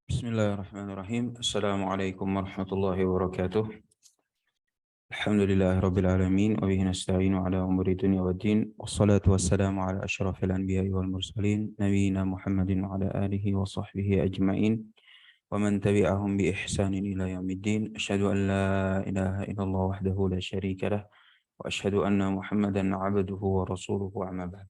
Bismillahirrahmanirrahim. Assalamualaikum warahmatullahi wabarakatuh. Alhamdulillahi rabbil alamin wa bihi nasta'inu ala umuri dunya waddin. Wassalatu wassalamu ala asyrafil anbiya'i wal mursalin nabiyyina Muhammadin wa ala alihi wa sahbihi ajma'in wa man tabi'ahum bi ihsanin ila yaumiddin. Asyhadu an la ilaha illallah wahdahu la syarika lah wa asyhadu anna Muhammadan 'abduhu wa rasuluhu amma ba'd.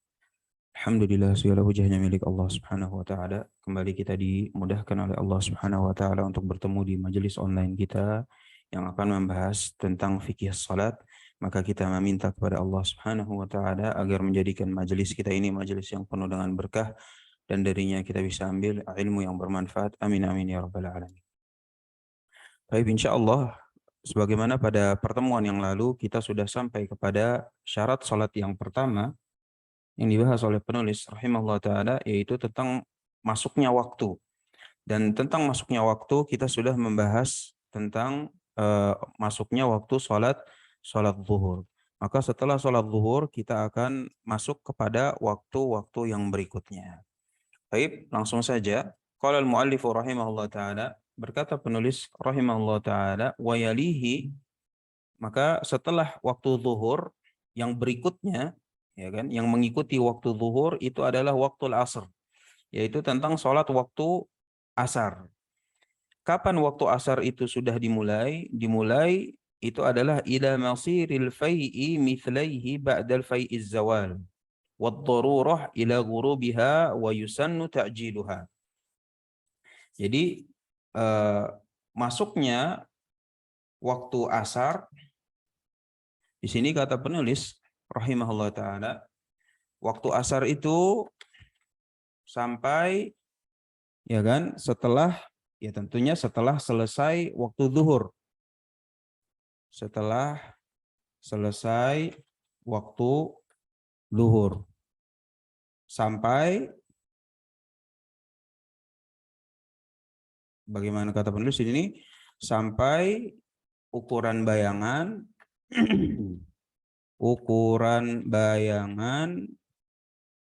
Alhamdulillah, segala puji hanya milik Allah Subhanahu wa taala. Kembali kita dimudahkan oleh Allah Subhanahu wa taala untuk bertemu di majelis online kita yang akan membahas tentang fikih salat. Maka kita meminta kepada Allah Subhanahu wa taala agar menjadikan majelis kita ini majelis yang penuh dengan berkah dan darinya kita bisa ambil ilmu yang bermanfaat. Amin amin ya rabbal alamin. Baik, insyaallah sebagaimana pada pertemuan yang lalu kita sudah sampai kepada syarat salat yang pertama yang dibahas oleh penulis rahimahullah taala, yaitu tentang masuknya waktu. Dan tentang masuknya waktu kita sudah membahas tentang masuknya waktu salat zuhur. Maka setelah salat zuhur kita akan masuk kepada waktu-waktu yang berikutnya. Baik, langsung saja. Qala al-muallif rahimahullah taala, berkata penulis rahimahullah taala, wa yalihi, maka setelah waktu zuhur yang berikutnya, ya kan, yang mengikuti waktu zuhur itu adalah waktu asar, yaitu tentang sholat waktu asar. Kapan waktu asar itu sudah dimulai? Dimulai itu adalah ila masiril fai'i mithlaihi ba'dal fai'iz zawal wad darurah ila ghurubiha wa yusannu ta'jiluha. Jadi masuknya waktu asar di sini kata penulis rahimahullah taala, waktu asar itu sampai, ya kan, setelah, ya tentunya setelah selesai waktu zuhur. Setelah selesai waktu zuhur sampai, bagaimana kata penulis ini, sampai ukuran bayangan ukuran bayangan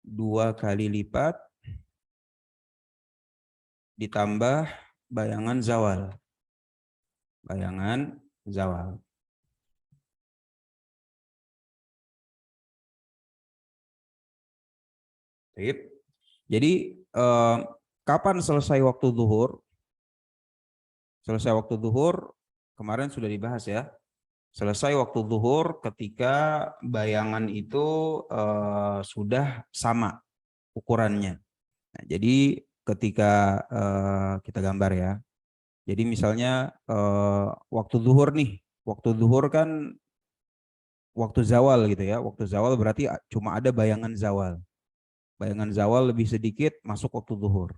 2 kali lipat ditambah bayangan zawal. Bayangan zawal. Jadi kapan selesai waktu zuhur? Selesai waktu zuhur kemarin sudah dibahas ya. Selesai waktu zuhur ketika bayangan itu sudah sama ukurannya. Nah, jadi ketika kita gambar ya. Jadi misalnya waktu zuhur nih, waktu zuhur kan waktu zawal gitu ya. Waktu zawal berarti cuma ada bayangan zawal. Bayangan zawal lebih sedikit masuk waktu zuhur.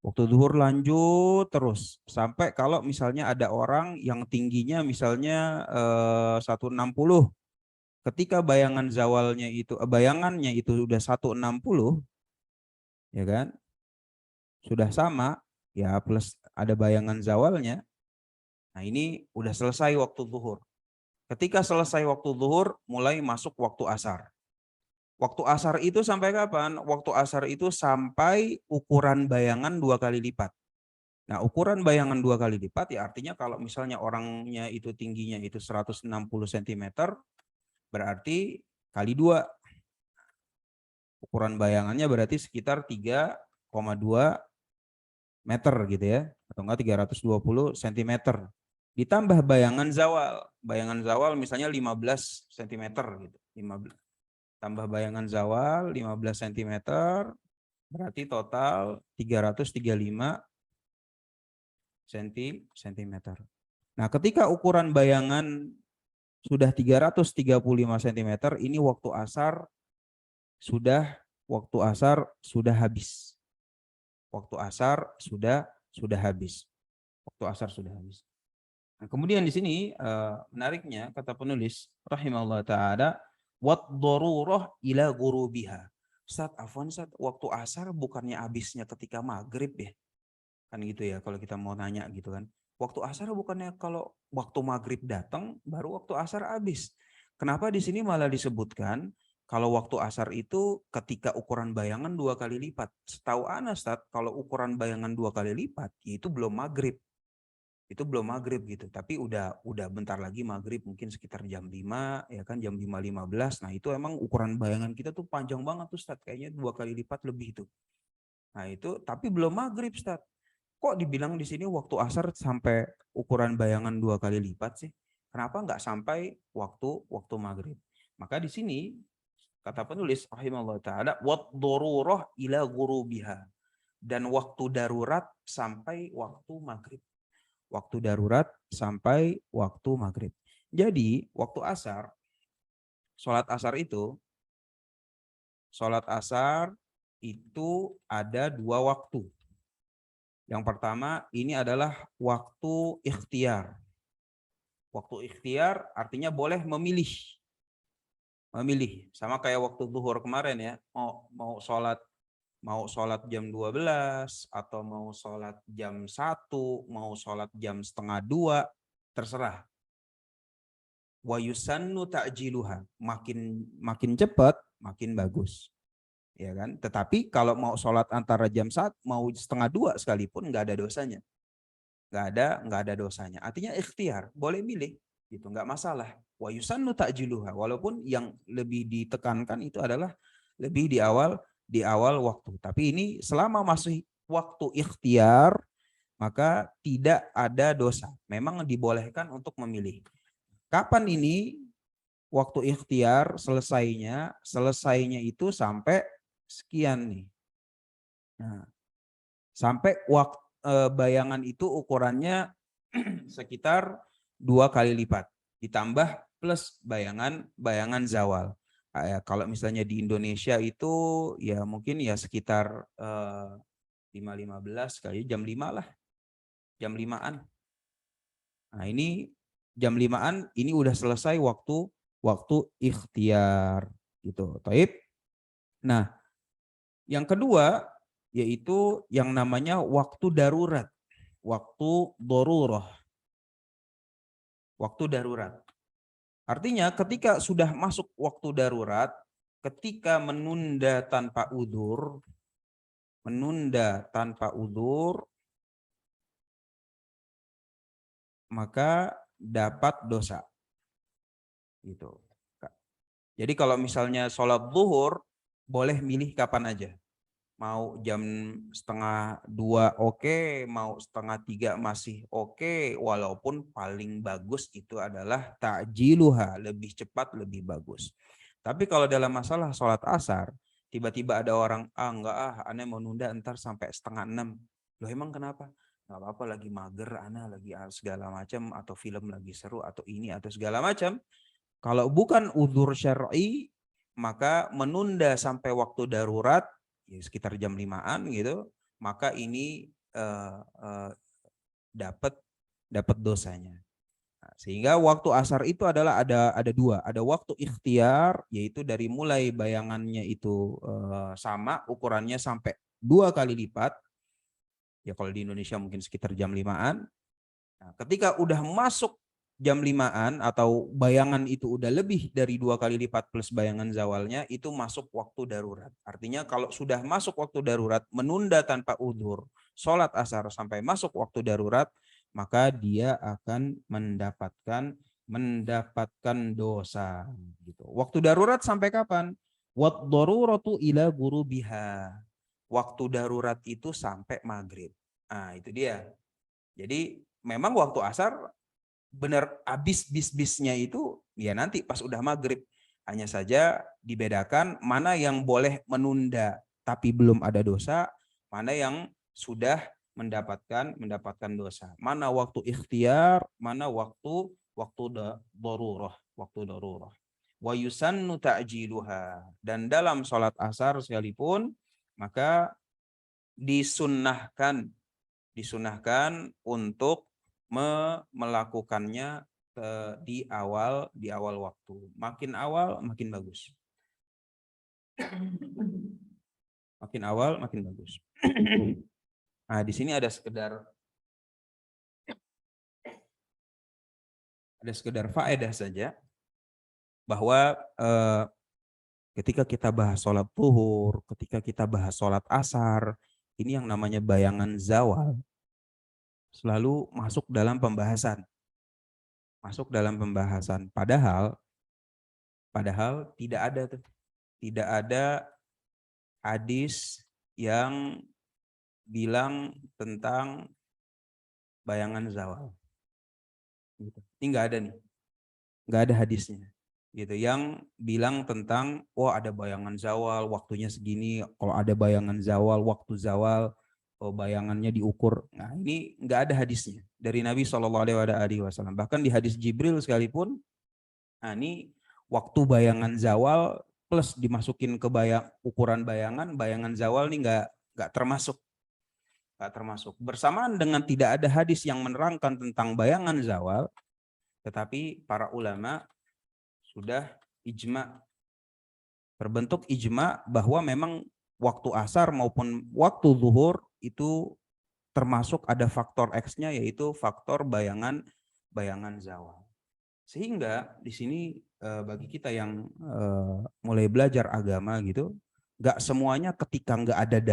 Waktu zuhur lanjut terus sampai kalau misalnya ada orang yang tingginya misalnya 160, ketika bayangan zawalnya itu bayangannya itu sudah 160, ya kan? Sudah sama ya, plus ada bayangan zawalnya. Nah, ini udah selesai waktu zuhur. Ketika selesai waktu zuhur mulai masuk waktu asar. Waktu asar itu sampai kapan? Waktu asar itu sampai ukuran bayangan 2 kali lipat. Nah, ukuran bayangan 2 kali lipat ya artinya kalau misalnya orangnya itu tingginya itu 160 cm, berarti kali 2. Ukuran bayangannya berarti sekitar 3,2 meter gitu ya. Atau enggak 320 cm. Ditambah bayangan zawal. Bayangan zawal misalnya 15 cm gitu. 15. Tambah bayangan zawal 15 cm, berarti total 335 cm. Nah, ketika ukuran bayangan sudah 335 cm, ini waktu asar sudah habis. Waktu asar sudah habis. Waktu asar sudah habis. Nah, kemudian di sini menariknya kata penulis rahimahullah taala, wat darurah ila ghurubiha. Ustaz, afwan Ustaz, waktu asar bukannya habisnya ketika maghrib ya? Kan gitu ya kalau kita mau nanya gitu kan. Waktu asar bukannya kalau waktu maghrib datang baru waktu asar habis. Kenapa di sini malah disebutkan Kalau waktu asar itu ketika ukuran bayangan 2 kali lipat. Setahu ana Ustaz, kalau ukuran bayangan 2 kali lipat itu belum maghrib. Itu belum maghrib gitu. Tapi udah bentar lagi maghrib, mungkin sekitar jam 5 ya kan, jam 5.15. Nah itu emang ukuran bayangan kita tuh panjang banget tuh Ustaz. Kayaknya 2 kali lipat lebih tuh. Nah itu tapi belum maghrib Ustaz. Kok dibilang di sini waktu asar sampai ukuran bayangan 2 kali lipat sih? Kenapa nggak sampai waktu maghrib? Maka di sini kata penulis rahimahullah taala wat darurah ila ghurubiha, dan waktu darurat sampai waktu maghrib. Waktu darurat sampai waktu maghrib. Jadi waktu asar, sholat asar itu ada 2 waktu. Yang pertama ini adalah waktu ikhtiar. Waktu ikhtiar artinya boleh memilih. Memilih sama kayak waktu zuhur kemarin ya. Mau sholat jam 12 atau mau sholat jam 1, mau sholat jam setengah 2, terserah. Wa yusannu ta'jiluha, makin cepat makin bagus. Ya kan? Tetapi kalau mau sholat antara jam 1 mau setengah 2 sekalipun nggak ada dosanya. Nggak ada dosanya. Artinya ikhtiar, boleh milih gitu, nggak masalah. Wa yusannu ta'jiluha, walaupun yang lebih ditekankan itu adalah lebih di awal waktu. Tapi ini selama masih waktu ikhtiar maka tidak ada dosa. Memang dibolehkan untuk memilih. Kapan ini waktu ikhtiar selesainya? Selesainya itu sampai sekian nih. Nah, sampai waktu bayangan itu ukurannya sekitar 2 kali lipat. Ditambah plus bayangan zawal. Ya, kalau misalnya di Indonesia itu ya mungkin ya sekitar 5.15 kali jam 5 lah. Jam 5-an. Nah ini jam 5-an ini udah selesai waktu ikhtiar gitu. Taib. Nah, yang kedua yaitu yang namanya waktu darurat. Waktu darurah. Waktu darurat. Artinya ketika sudah masuk waktu darurat, ketika menunda tanpa udzur, maka dapat dosa. Gitu. Jadi kalau misalnya sholat zuhur, boleh milih kapan aja. Mau jam setengah 2 oke, mau setengah 3 masih oke, walaupun paling bagus itu adalah ta'jiluha, lebih cepat lebih bagus. Tapi kalau dalam masalah sholat asar, tiba-tiba ada orang, enggak aneh mau nunda ntar sampai setengah 6. Loh emang kenapa? Nggak apa-apa, lagi mager, aneh lagi segala macam, atau film lagi seru, atau ini, atau segala macam. Kalau bukan udzur syar'i, maka menunda sampai waktu darurat, ya sekitar jam 5-an gitu, maka ini dapat dosanya. Nah, sehingga waktu asar itu adalah ada 2, ada waktu ikhtiar, yaitu dari mulai bayangannya itu sama ukurannya sampai 2 kali lipat. Ya kalau di Indonesia mungkin sekitar jam 5-an. Nah, ketika udah masuk jam 5-an atau bayangan itu udah lebih dari 2 kali lipat plus bayangan zawalnya, itu masuk waktu darurat. Artinya kalau sudah masuk waktu darurat, menunda tanpa udzur sholat asar sampai masuk waktu darurat, maka dia akan mendapatkan dosa. Gitu. Waktu darurat sampai kapan? Wat daruratu ila gurubiha. Waktu darurat itu sampai maghrib. Nah itu dia. Jadi memang waktu asar benar habis bis-bisnya itu ya nanti pas udah maghrib. Hanya saja dibedakan mana yang boleh menunda tapi belum ada dosa, mana yang sudah mendapatkan dosa. Mana waktu ikhtiar, mana waktu darurah. Wa yusannu ta'jiluha. Dan dalam sholat asar sekalipun maka disunahkan untuk melakukannya di awal waktu. Makin awal makin bagus. Makin awal makin bagus. Nah, di sini ada sekedar faedah saja bahwa Ketika kita bahas sholat zuhur, ketika kita bahas sholat asar, ini yang namanya bayangan zawal selalu masuk dalam pembahasan. Masuk dalam pembahasan. Padahal tidak ada hadis yang bilang tentang bayangan zawal. Gitu. Ini nggak ada nih, nggak ada hadisnya. Gitu yang bilang tentang ada bayangan zawal waktunya segini, kalau ada bayangan zawal waktu zawal bayangannya diukur. Nah ini nggak ada hadisnya dari Nabi SAW. Bahkan di hadis Jibril sekalipun, nah ini waktu bayangan zawal plus dimasukin ke ukuran bayangan zawal nih nggak termasuk bersamaan dengan tidak ada hadis yang menerangkan tentang bayangan zawal, tetapi para ulama sudah terbentuk ijma bahwa memang waktu asar maupun waktu zuhur itu termasuk ada faktor X-nya, yaitu faktor bayangan zawal. Sehingga di sini bagi kita yang mulai belajar agama gitu, nggak semuanya ketika nggak ada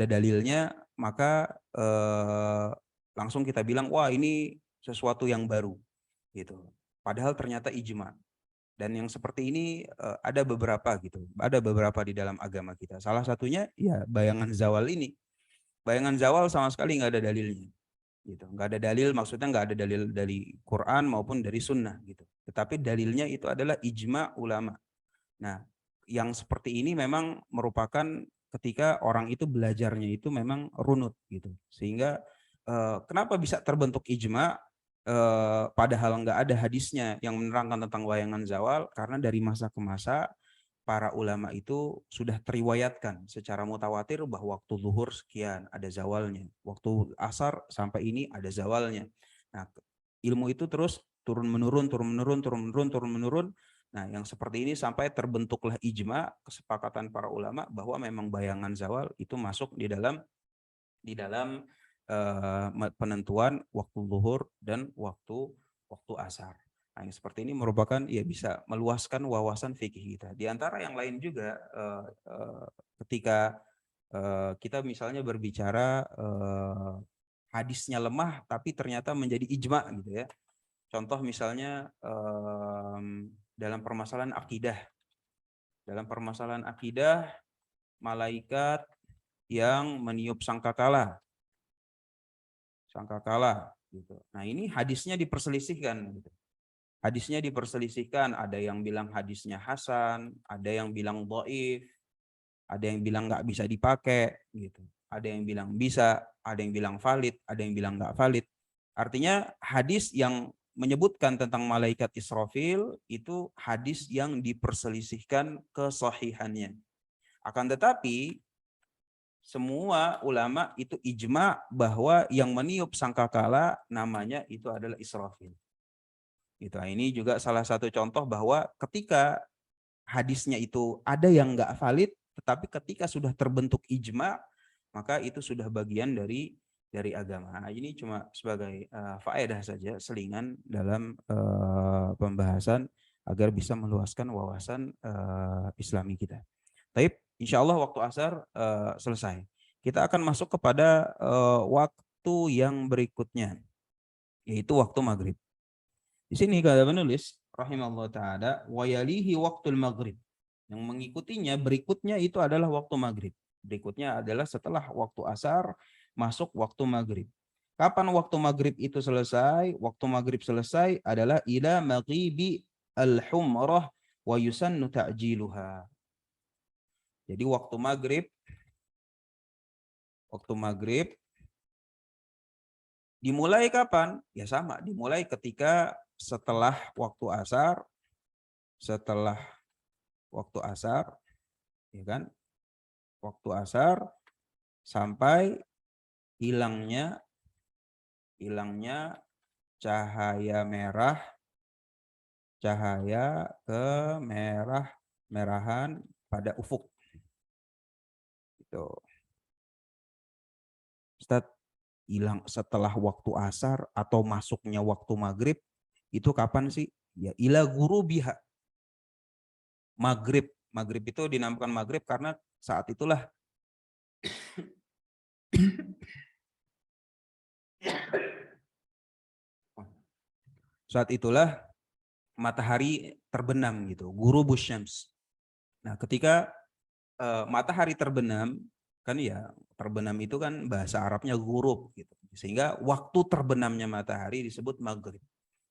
dalilnya maka langsung kita bilang wah ini sesuatu yang baru gitu. Padahal ternyata ijma. Dan yang seperti ini ada beberapa di dalam agama kita. Salah satunya ya bayangan zawal ini. Bayangan zawal sama sekali nggak ada dalilnya. Gitu. Nggak ada dalil, maksudnya nggak ada dalil dari Quran maupun dari Sunnah gitu. Tetapi dalilnya itu adalah ijma ulama. Nah, yang seperti ini memang merupakan ketika orang itu belajarnya itu memang runut gitu. Sehingga kenapa bisa terbentuk ijma? Padahal nggak ada hadisnya yang menerangkan tentang bayangan zawal, karena dari masa ke masa para ulama itu sudah teriwayatkan secara mutawatir bahwa waktu zuhur sekian ada zawalnya, waktu asar sampai ini ada zawalnya. Nah, ilmu itu terus turun menurun. Nah, yang seperti ini sampai terbentuklah ijma, kesepakatan para ulama bahwa memang bayangan zawal itu masuk di dalam penentuan waktu zuhur dan waktu asar. Nah, yang seperti ini merupakan ya bisa meluaskan wawasan fikih kita. Di antara yang lain juga ketika kita misalnya berbicara hadisnya lemah tapi ternyata menjadi ijma gitu ya. Contoh misalnya dalam permasalahan akidah. Dalam permasalahan akidah, malaikat yang meniup sangkakala gitu. Nah, ini hadisnya diperselisihkan gitu. Hadisnya diperselisihkan, ada yang bilang hadisnya hasan, ada yang bilang dhaif, ada yang bilang nggak bisa dipakai gitu. Ada yang bilang bisa, ada yang bilang valid, ada yang bilang nggak valid. Artinya hadis yang menyebutkan tentang malaikat Israfil itu hadis yang diperselisihkan kesahihannya. Akan tetapi semua ulama itu ijma bahwa yang meniup sangkakala namanya itu adalah Israfil. Gitu. Nah, ini juga salah satu contoh bahwa ketika hadisnya itu ada yang nggak valid, tetapi ketika sudah terbentuk ijma, maka itu sudah bagian dari agama. Nah, ini cuma sebagai faedah saja, selingan dalam pembahasan agar bisa meluaskan wawasan Islami kita. Taib, insya Allah waktu asar selesai. Kita akan masuk kepada waktu yang berikutnya, yaitu waktu maghrib. Di sini kata penulis, rahimahullah ta'ala, wa yalihi waktul maghrib. Yang mengikutinya, berikutnya itu adalah waktu maghrib. Berikutnya adalah setelah waktu asar, masuk waktu maghrib. Kapan waktu maghrib itu selesai? Waktu maghrib selesai adalah ila maghribi al-humrah wa yusannu ta'jiluha. Jadi waktu maghrib dimulai kapan? Ya sama, dimulai ketika setelah waktu asar, ya kan? Waktu asar sampai hilangnya cahaya kemerah-merahan pada ufuk. Gitu. Ustaz, hilang setelah waktu asar atau masuknya waktu maghrib itu kapan sih? Ya ila gurubiha. maghrib. Maghrib itu dinamakan maghrib karena saat itulah matahari terbenam gitu, ghurubus syams. Nah, ketika matahari terbenam, kan ya terbenam itu kan bahasa Arabnya ghurub gitu. Sehingga waktu terbenamnya matahari disebut maghrib.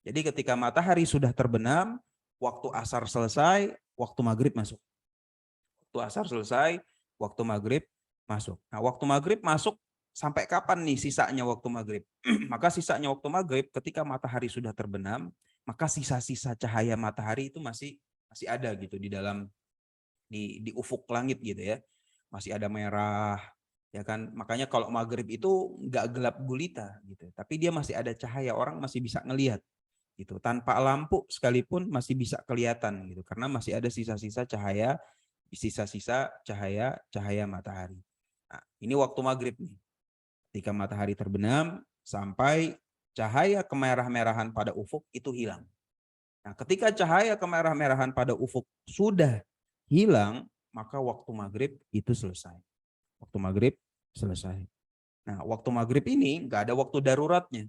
Jadi ketika matahari sudah terbenam, waktu asar selesai, waktu maghrib masuk. Waktu asar selesai, waktu maghrib masuk. Nah, waktu maghrib masuk sampai kapan nih sisanya waktu maghrib? Maka sisanya waktu maghrib ketika matahari sudah terbenam, maka sisa-sisa cahaya matahari itu masih ada gitu di dalam di ufuk langit gitu ya. Masih ada merah, ya kan? Makanya kalau maghrib itu nggak gelap gulita gitu, tapi dia masih ada cahaya, orang masih bisa ngelihat gitu. Tanpa lampu sekalipun masih bisa kelihatan gitu, karena masih ada sisa-sisa cahaya matahari. Nah, ini waktu maghrib nih. Ketika matahari terbenam sampai cahaya kemerah-merahan pada ufuk itu hilang. Nah, ketika cahaya kemerah-merahan pada ufuk sudah hilang, maka waktu maghrib itu selesai. Waktu maghrib selesai. Nah, waktu maghrib ini nggak ada waktu daruratnya.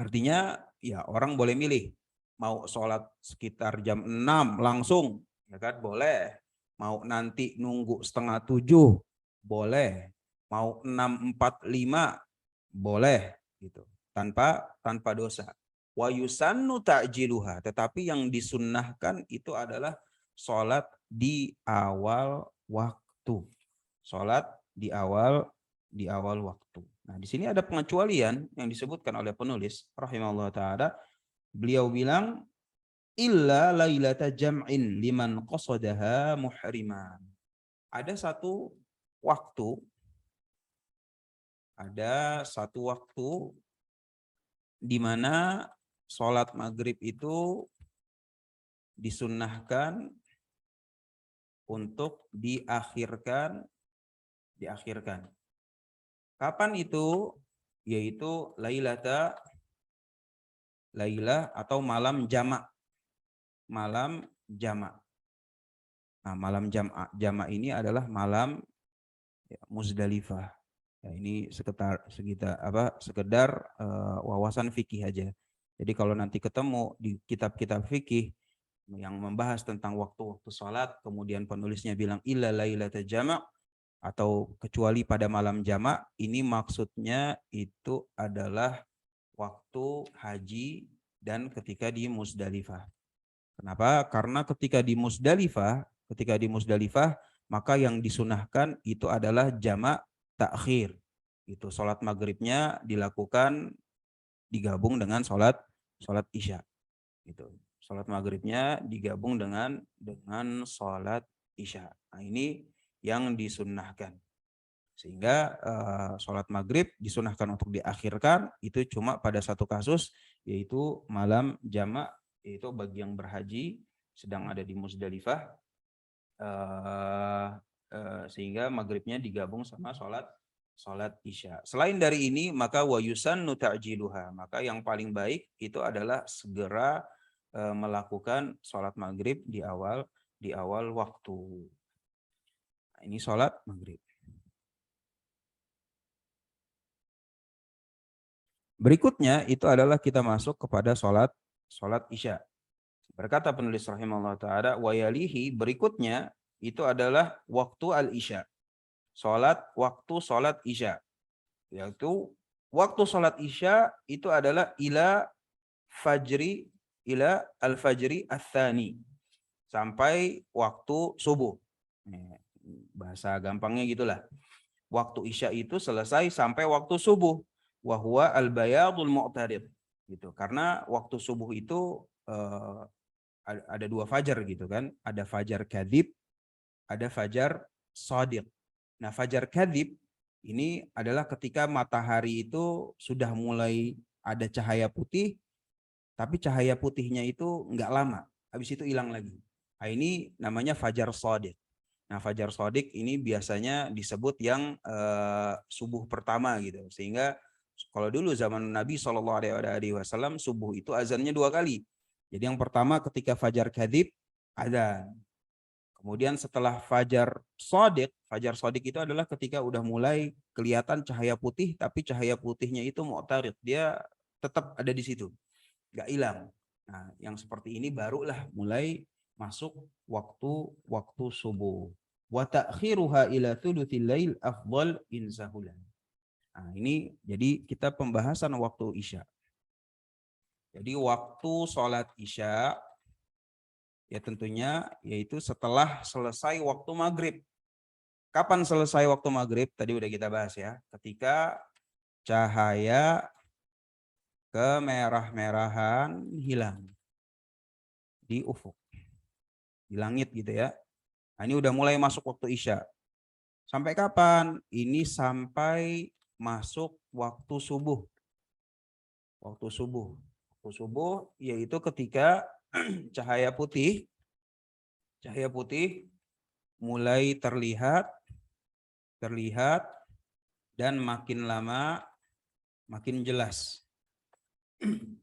Artinya ya orang boleh milih. Mau sholat sekitar jam 6 langsung, ya kan boleh. Mau nanti nunggu setengah 7, boleh. Mau 6:45, boleh gitu. Tanpa dosa. Wa yusannu ta'jiluha, tetapi yang disunnahkan itu adalah sholat di awal waktu. Sholat di awal waktu. Nah, di sini ada pengecualian yang disebutkan oleh penulis rahimahullah taala. Beliau bilang illa lailata jam'in liman qasadaha muhriman. Ada satu waktu di mana sholat maghrib itu disunnahkan untuk diakhirkan. Kapan itu? Yaitu lailah atau malam jamak. Malam jamak. Nah, malam jamak ini adalah malam Muzdalifah. Ya, ini sekedar wawasan fikih aja. Jadi kalau nanti ketemu di kitab-kitab fikih yang membahas tentang waktu-waktu sholat, kemudian penulisnya bilang illa lailata jamak, atau kecuali pada malam jamak, ini maksudnya itu adalah waktu haji dan ketika di Muzdalifah. Kenapa? Karena ketika di Muzdalifah maka yang disunahkan itu adalah jamak takhir. Itu sholat maghribnya digabung dengan sholat isya. Itu sholat maghribnya digabung dengan sholat isya. Nah, ini yang disunnahkan. Sehingga sholat maghrib disunahkan untuk diakhirkan itu cuma pada satu kasus, yaitu malam jamak, yaitu bagi yang berhaji sedang ada di Muzdalifah, sehingga maghribnya digabung sama sholat isya. Selain dari ini, maka wa yusannu ta'jiluha, maka yang paling baik itu adalah segera melakukan sholat maghrib di awal waktu. Nah, ini sholat maghrib. Berikutnya itu adalah kita masuk kepada sholat isya. Berkata penulis rahimahullah ta'ala, wa yalihi, berikutnya itu adalah waktu al-isya. Waktu sholat isya. Yaitu waktu sholat isya itu adalah ila al-fajri ats-tsani. Sampai waktu subuh. Bahasa gampangnya gitulah. Waktu isya itu selesai sampai waktu subuh. Wa huwa al-bayadul mu'tarid. Gitu. Karena waktu subuh itu ada dua fajar gitu kan. Ada fajar kadzib, ada fajar shadiq. Nah, fajar kadzib ini adalah ketika matahari itu sudah mulai ada cahaya putih, tapi cahaya putihnya itu enggak lama, habis itu hilang lagi. Nah, ini namanya fajar shadiq. Nah, fajar shadiq ini biasanya disebut yang subuh pertama gitu. Sehingga kalau dulu zaman Nabi SAW subuh itu azannya 2 kali. Jadi yang pertama ketika fajar kadzib adzan. Kemudian setelah fajar shadiq itu adalah ketika udah mulai kelihatan cahaya putih, tapi cahaya putihnya itu mu'tarid, dia tetap ada di situ, nggak hilang. Nah, yang seperti ini barulah mulai masuk waktu subuh. Wa ta'khiruha ila thuluthil lail afdal in sahulan. Nah, ini jadi kita pembahasan waktu Isya. Jadi waktu sholat Isya ya tentunya yaitu setelah selesai waktu maghrib. Kapan selesai waktu maghrib? Tadi udah kita bahas ya. Ketika cahaya kemerah-merahan hilang di ufuk, di langit gitu ya. Nah, ini udah mulai masuk waktu Isya. Sampai kapan? Ini sampai masuk waktu subuh. Waktu subuh. Waktu subuh yaitu ketika cahaya putih mulai terlihat dan makin lama makin jelas.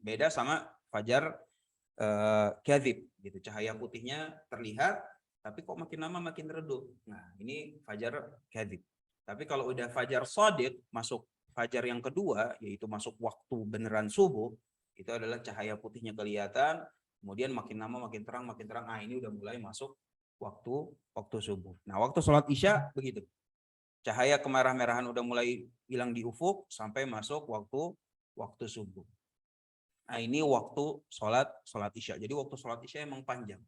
Beda sama fajar kadzib gitu. Cahaya putihnya terlihat tapi kok makin lama makin redup. Nah, ini fajar kadzib. Tapi kalau udah fajar shadiq, masuk fajar yang kedua yaitu masuk waktu beneran subuh, itu adalah cahaya putihnya kelihatan, kemudian makin lama makin terang. Ah, ini udah mulai masuk waktu subuh. Nah, waktu sholat Isya begitu. Cahaya kemerah-merahan udah mulai hilang di ufuk sampai masuk waktu subuh. Nah, ini waktu sholat Isya. Jadi waktu sholat Isya memang panjang.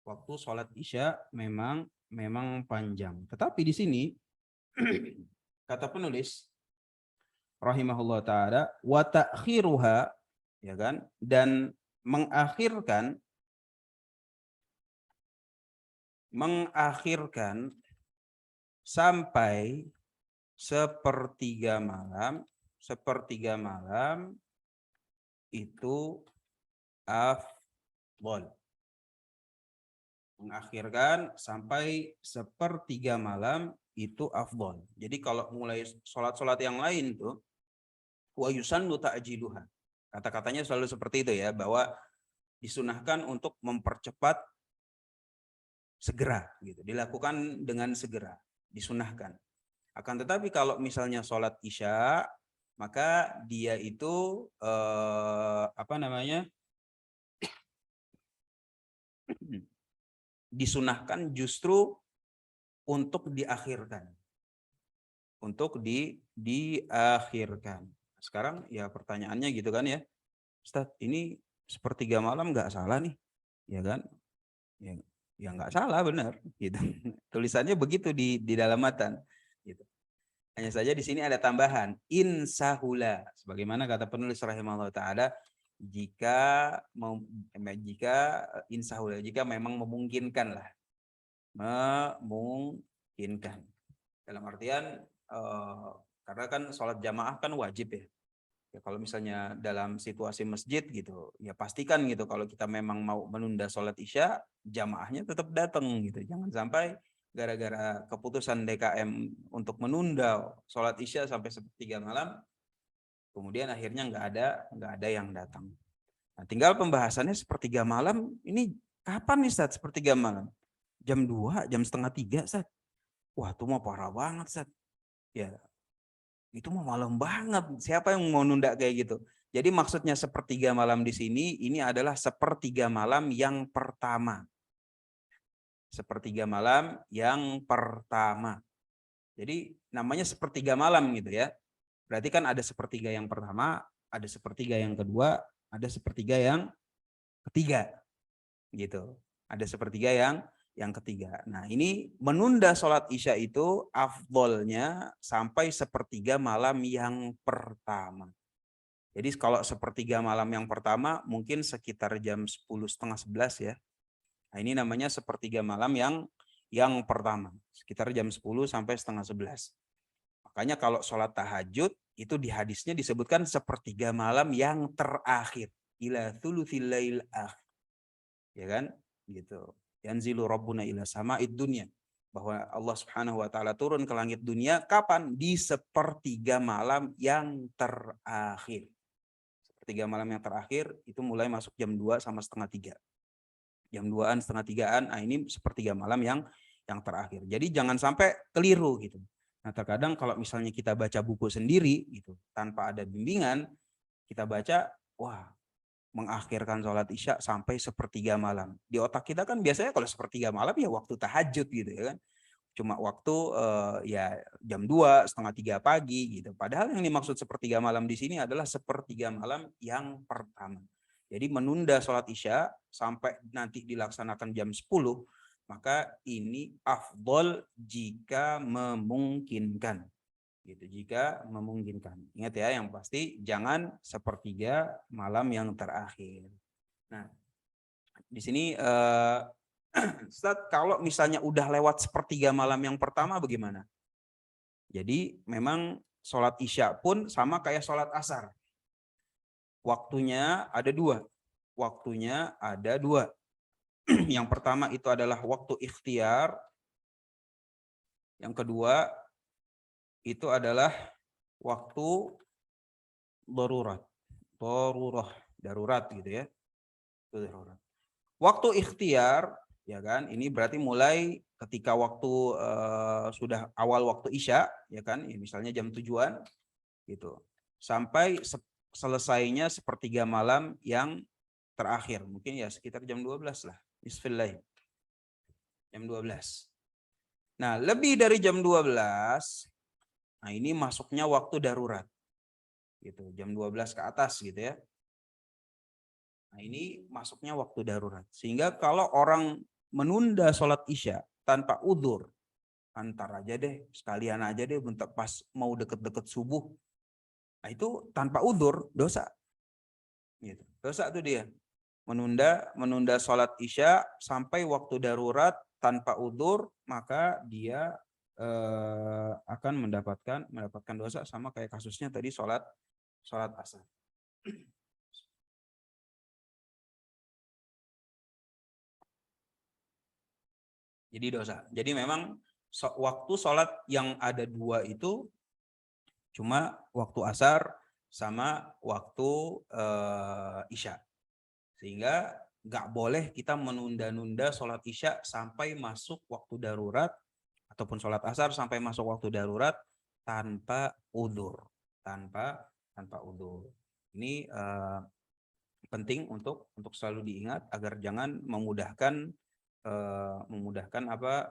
Waktu sholat Isya memang panjang. Tetapi di sini kata penulis rahimahullah taala wa ta'khiruha, ya kan, dan mengakhirkan sampai sepertiga malam itu afdol. Mengakhirkan sampai sepertiga malam itu afdol. Jadi kalau mulai sholat yang lain tuh wa yusannu ta'jiluha. Kata-katanya selalu seperti itu ya, bahwa disunahkan untuk mempercepat segera gitu. Dilakukan dengan segera, disunahkan. Akan tetapi kalau misalnya sholat Isya, maka dia itu disunahkan justru untuk diakhirkan. Diakhirkan. Sekarang ya pertanyaannya gitu kan ya, Ustadz, ini sepertiga malam nggak salah nih, ya kan? Ya nggak salah, benar gitu. Tulisannya begitu di dalam matan gitu. Hanya saja di sini ada tambahan insahula, sebagaimana kata penulis rahimahullah taala, jika insahula, jika memang memungkinkan lah, memungkinkan dalam artian karena kan sholat jamaah kan wajib ya. Ya kalau misalnya dalam situasi masjid gitu, ya pastikan gitu kalau kita memang mau menunda sholat Isya, jamaahnya tetap datang gitu. Jangan sampai gara-gara keputusan DKM untuk menunda sholat Isya sampai sepertiga malam, kemudian akhirnya nggak ada yang datang. Nah, tinggal pembahasannya sepertiga malam ini kapan nih Ustaz sepertiga malam? Jam 2, jam setengah 3 Ustaz. Wah, itu mah parah banget Ustaz. Ya, itu mah malam banget. Siapa yang mau nunda kayak gitu? Jadi maksudnya sepertiga malam di sini ini adalah sepertiga malam yang pertama. Sepertiga malam yang pertama. Jadi namanya sepertiga malam gitu ya. Berarti kan ada sepertiga yang pertama, ada sepertiga yang kedua, ada sepertiga yang ketiga. Gitu. Ada sepertiga yang ketiga. Nah, ini menunda sholat Isya itu afdolnya sampai sepertiga malam yang pertama. Jadi kalau sepertiga malam yang pertama mungkin sekitar jam 10, setengah 11 ya. Nah, ini namanya sepertiga malam yang pertama. Sekitar jam 10 sampai setengah 11. Makanya kalau sholat tahajud itu di hadisnya disebutkan sepertiga malam yang terakhir. Ila thuluthil lail akhir. Ya kan? Gitu. Yanzilu rabbuna ila sama'id dunya, bahwa Allah Subhanahu wa taala turun ke langit dunia kapan? Di sepertiga malam yang terakhir. Sepertiga malam yang terakhir itu mulai masuk jam 2 sama setengah 3. jam 2-an, setengah 3-an, ini sepertiga malam yang terakhir. Jadi jangan sampai keliru gitu. Nah, terkadang kalau misalnya kita baca buku sendiri gitu, tanpa ada bimbingan, kita baca, wah, mengakhirkan sholat isya sampai sepertiga malam. Di otak kita kan biasanya kalau sepertiga malam ya waktu tahajud gitu ya kan. Cuma waktu ya jam 2, setengah 3 pagi gitu. Padahal yang dimaksud sepertiga malam di sini adalah sepertiga malam yang pertama. Jadi menunda sholat isya sampai nanti dilaksanakan jam 10, maka ini afdol jika memungkinkan. Gitu, jika memungkinkan. Ingat ya, yang pasti jangan sepertiga malam yang terakhir. Nah, di sini Ustaz, kalau misalnya udah lewat sepertiga malam yang pertama bagaimana? Jadi memang sholat isya pun sama kayak sholat asar. Waktunya ada dua. Waktunya ada dua. Yang pertama itu adalah waktu ikhtiar. Yang kedua itu adalah waktu darurat. Darurat gitu ya. Darurat. Waktu ikhtiar, ya kan, ini berarti mulai ketika waktu sudah awal waktu isya, ya kan, ya, misalnya jam 7-an gitu, sampai selesainya sepertiga malam yang terakhir, mungkin ya sekitar jam 12 lah, bismillah, jam 12. Nah, lebih dari jam 12, nah ini masuknya waktu darurat, gitu, jam 12 ke atas gitu ya. Nah, ini masuknya waktu darurat. Sehingga kalau orang menunda sholat isya tanpa udzur, antar aja deh, sekalian aja deh bentar pas mau deket-deket subuh. Nah, itu tanpa udzur dosa. Gitu. Dosa tuh dia. Menunda sholat isya sampai waktu darurat tanpa udzur, maka dia akan mendapatkan dosa sama kayak kasusnya tadi sholat asar. Jadi dosa. Jadi memang waktu sholat yang ada dua itu cuma waktu asar sama waktu isya. Sehingga nggak boleh kita menunda-nunda sholat isya sampai masuk waktu darurat ataupun sholat asar sampai masuk waktu darurat tanpa udzur. Tanpa udzur. Ini penting untuk selalu diingat agar jangan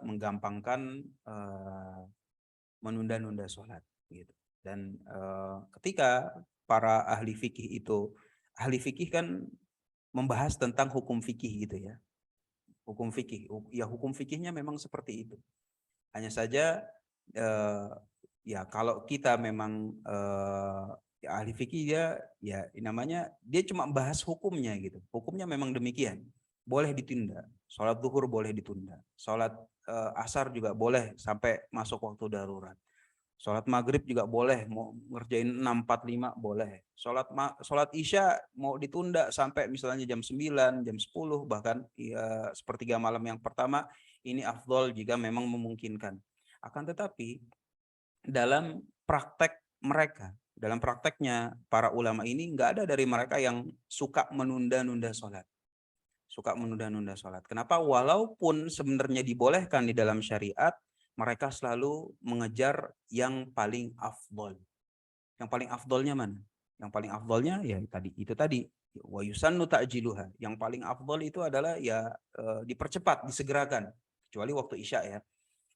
menggampangkan menunda-nunda sholat gitu. Dan ketika para ahli fikih kan membahas tentang hukum fikih gitu ya, hukum fikihnya memang seperti itu. Hanya saja ya kalau kita memang ya ahli fikih ya namanya dia cuma bahas hukumnya gitu. Hukumnya memang demikian. Boleh ditunda. Sholat zuhur boleh ditunda. Sholat asar juga boleh sampai masuk waktu darurat. Sholat maghrib juga boleh, mau ngerjain 6:45 boleh. Sholat isya mau ditunda sampai misalnya jam 9, jam 10, bahkan ya, sepertiga malam yang pertama, ini afdol jika memang memungkinkan. Akan tetapi dalam prakteknya para ulama ini nggak ada dari mereka yang suka menunda-nunda sholat. Kenapa? Walaupun sebenarnya dibolehkan di dalam syariat, mereka selalu mengejar yang paling afdol. Yang paling afdolnya mana? Yang paling afdolnya ya tadi. Wa yusannu ta'jiluha. Yang paling afdol itu adalah ya dipercepat, disegerakan. Kecuali waktu isya ya.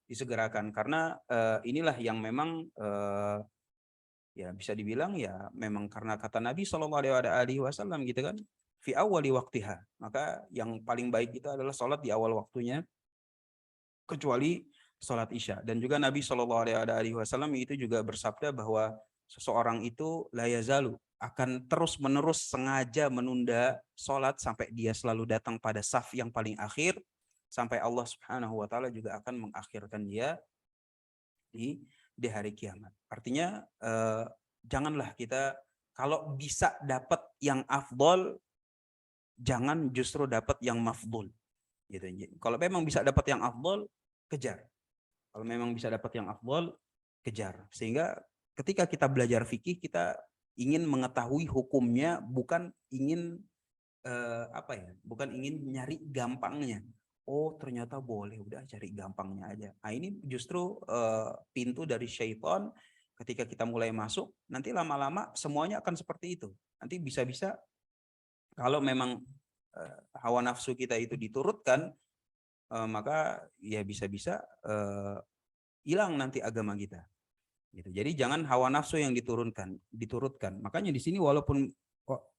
Disegerakan karena inilah yang memang ya bisa dibilang ya memang karena kata Nabi SAW gitu kan, fi awwali waqtiha. Maka yang paling baik itu adalah sholat di awal waktunya, kecuali sholat isya. Dan juga Nabi SAW itu juga bersabda bahwa seseorang itu la yazalu, akan terus menerus sengaja menunda sholat sampai dia selalu datang pada saf yang paling akhir, sampai Allah Subhanahu wa taala juga akan mengakhirkan dia di hari kiamat. Artinya janganlah kita kalau bisa dapat yang afdol, jangan justru dapat yang mafdul. Gitu. Kalau memang bisa dapat yang afdol, kejar. Kalau memang bisa dapat yang afdol, kejar. Sehingga ketika kita belajar fikih, kita ingin mengetahui hukumnya, bukan ingin apa ya? Bukan ingin nyari gampangnya. Oh, ternyata boleh, udah cari gampangnya aja. Nah, ini justru pintu dari syaitan ketika kita mulai masuk, nanti lama-lama semuanya akan seperti itu. Nanti bisa-bisa kalau memang hawa nafsu kita itu diturutkan, maka ya bisa-bisa hilang nanti agama kita. Gitu. Jadi jangan hawa nafsu yang diturutkan. Makanya di sini walaupun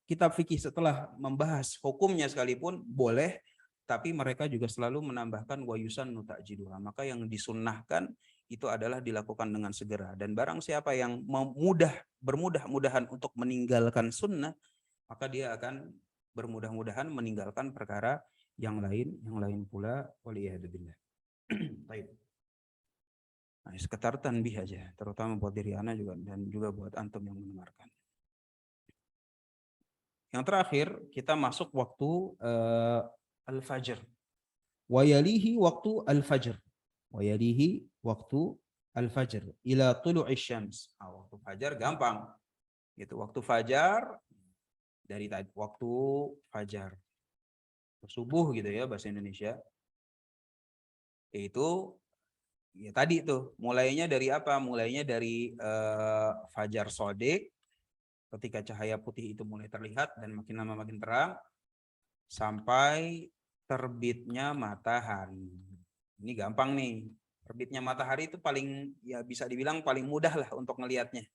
kitab fikih setelah membahas hukumnya sekalipun boleh, tapi mereka juga selalu menambahkan wayusan ta'jiluha. Maka yang disunnahkan itu adalah dilakukan dengan segera. Dan barang siapa yang bermudah-mudahan untuk meninggalkan sunnah, maka dia akan bermudah-mudahan meninggalkan perkara yang lain pula. Waliyahzubillah. Baik. Nah, sekedar tanbih aja, terutama buat diri ana juga dan juga buat antum yang mendengarkan. Yang terakhir, kita masuk waktu al-fajr. Wayalihi waktu al-fajr. Wayalihi waktu al-fajr. Ila tulu'i syams. Waktu fajar gampang. Gitu. Waktu fajar, dari waktu fajar. Subuh gitu ya bahasa Indonesia. Itu ya tadi tuh, mulainya dari apa? Mulainya dari fajar shodiq. Ketika cahaya putih itu mulai terlihat dan makin lama makin terang sampai terbitnya matahari. Ini gampang nih. Terbitnya matahari itu paling ya bisa dibilang paling mudah lah untuk ngelihatnya.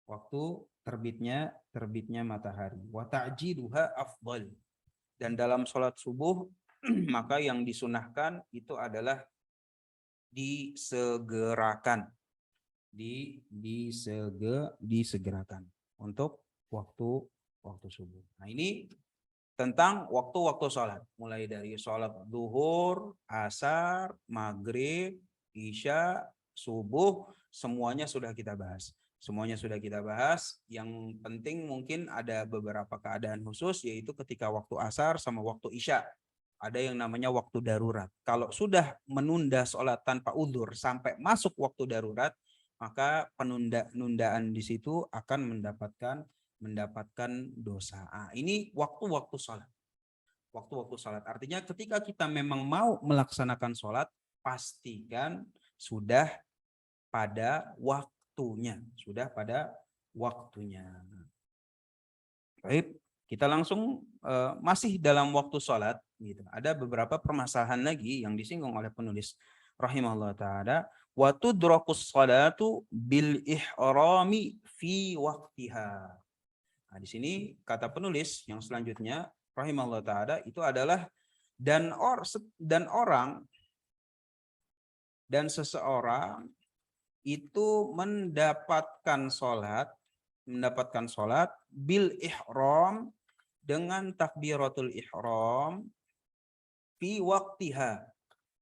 Waktu terbitnya matahari. Wa ta'jiluha afdal. Dan dalam sholat subuh maka yang disunahkan itu adalah disegerakan. Disegerakan untuk waktu subuh. Nah, ini tentang waktu-waktu sholat. Mulai dari sholat duhur, asar, maghrib, isya, subuh, semuanya sudah kita bahas. Yang penting mungkin ada beberapa keadaan khusus, yaitu ketika waktu asar sama waktu isya. Ada yang namanya waktu darurat. Kalau sudah menunda sholat tanpa udzur sampai masuk waktu darurat, maka penundaan di situ akan mendapatkan dosa. Ini waktu-waktu sholat. Waktu-waktu sholat. Artinya ketika kita memang mau melaksanakan sholat, pastikan sudah pada waktunya. Baik, kita langsung masih dalam waktu sholat. Gitu. Ada beberapa permasalahan lagi yang disinggung oleh penulis rahimahullah ta'ala. Wa tudrakus sholatu bil ihrami fi waktiha. Nah, di sini kata penulis yang selanjutnya rahimahullah ta'ala itu adalah dan seseorang itu mendapatkan sholat bil ihram dengan takbiratul ihram fi waktiha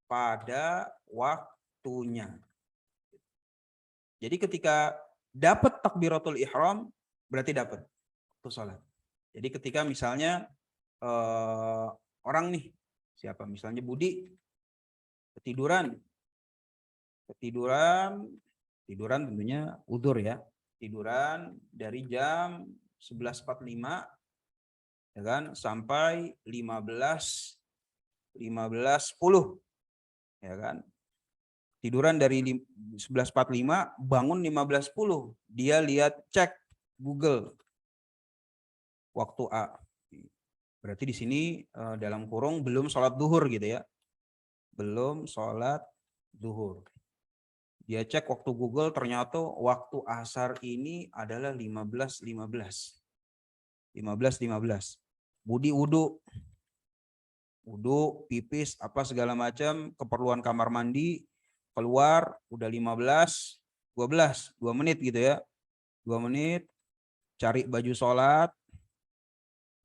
pada waktunya. Jadi ketika dapat takbiratul ihram berarti dapat waktu sholat. Jadi ketika misalnya orang nih, siapa misalnya Budi ketiduran tentunya udzur ya. Tiduran dari jam 11.45 ya kan sampai 15.10 ya kan. Tiduran dari 11.45 bangun 15.10. Dia lihat cek Google waktu A. Berarti di sini dalam kurung belum sholat duhur gitu ya. Belum sholat duhur. Dia cek waktu Google ternyata waktu asar ini adalah 15.15. Budi wudu, pipis, apa segala macam, keperluan kamar mandi, keluar, udah 12 menit gitu ya. 2 menit, cari baju sholat,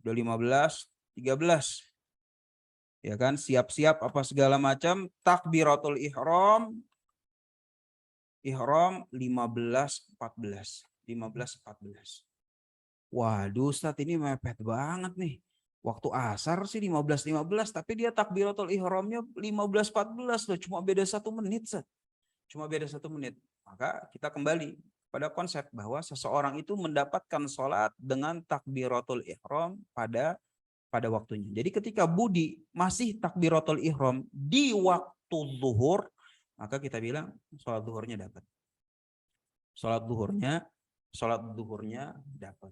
udah 13. Ya kan, siap-siap apa segala macam, takbiratul ihram 15.14. Waduh Ustadz, ini mepet banget nih. Waktu asar sih 15.15, tapi dia takbiratul ihramnya 15.14 loh, cuma beda 1 menit, Ustadz. Maka kita kembali pada konsep bahwa seseorang itu mendapatkan sholat dengan takbiratul ihram pada pada waktunya. Jadi ketika budi masih takbiratul ihram di waktu zuhur, maka kita bilang sholat zuhurnya dapat. Sholat zuhurnya dapat.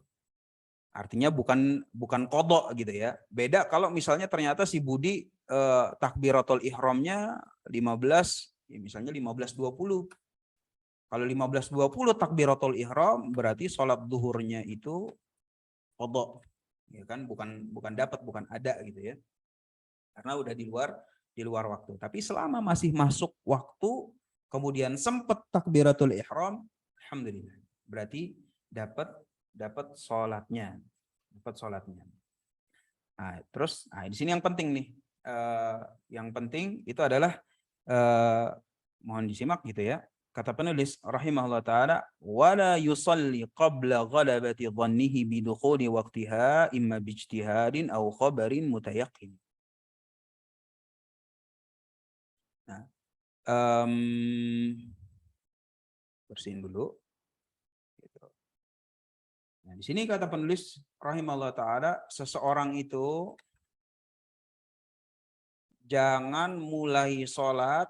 Artinya bukan kodok gitu ya. Beda kalau misalnya ternyata si budi takbiratul ihramnya 15, ya misalnya 15.20. Kalau 15.20 takbiratul ihram berarti sholat zuhurnya itu kodok. Ya kan, bukan dapat, bukan ada gitu ya. Karena udah di luar waktu. Tapi selama masih masuk waktu, kemudian sempat takbiratul ihram, alhamdulillah. Berarti dapat sholatnya. Nah, terus di sini yang penting nih. Yang penting itu adalah mohon disimak gitu ya. Kata penulis rahimahullah taala, wala yusalli qabla ghalabati dhannihi bi dukhuli waqtiha imma bi ijtihadin aw khabarin mutayaqqin. Nah, bersihin dulu. Gitu. Nah, di sini kata penulis rahimahullah taala, seseorang itu jangan mulai sholat.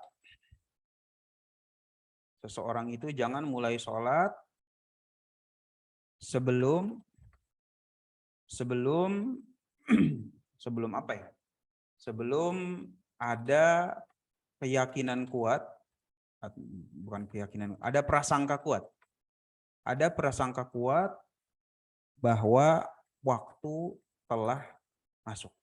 Seseorang itu jangan mulai sholat sebelum sebelum apa ya? Sebelum ada keyakinan kuat, bukan keyakinan, ada prasangka kuat. Ada prasangka kuat bahwa waktu telah masuk.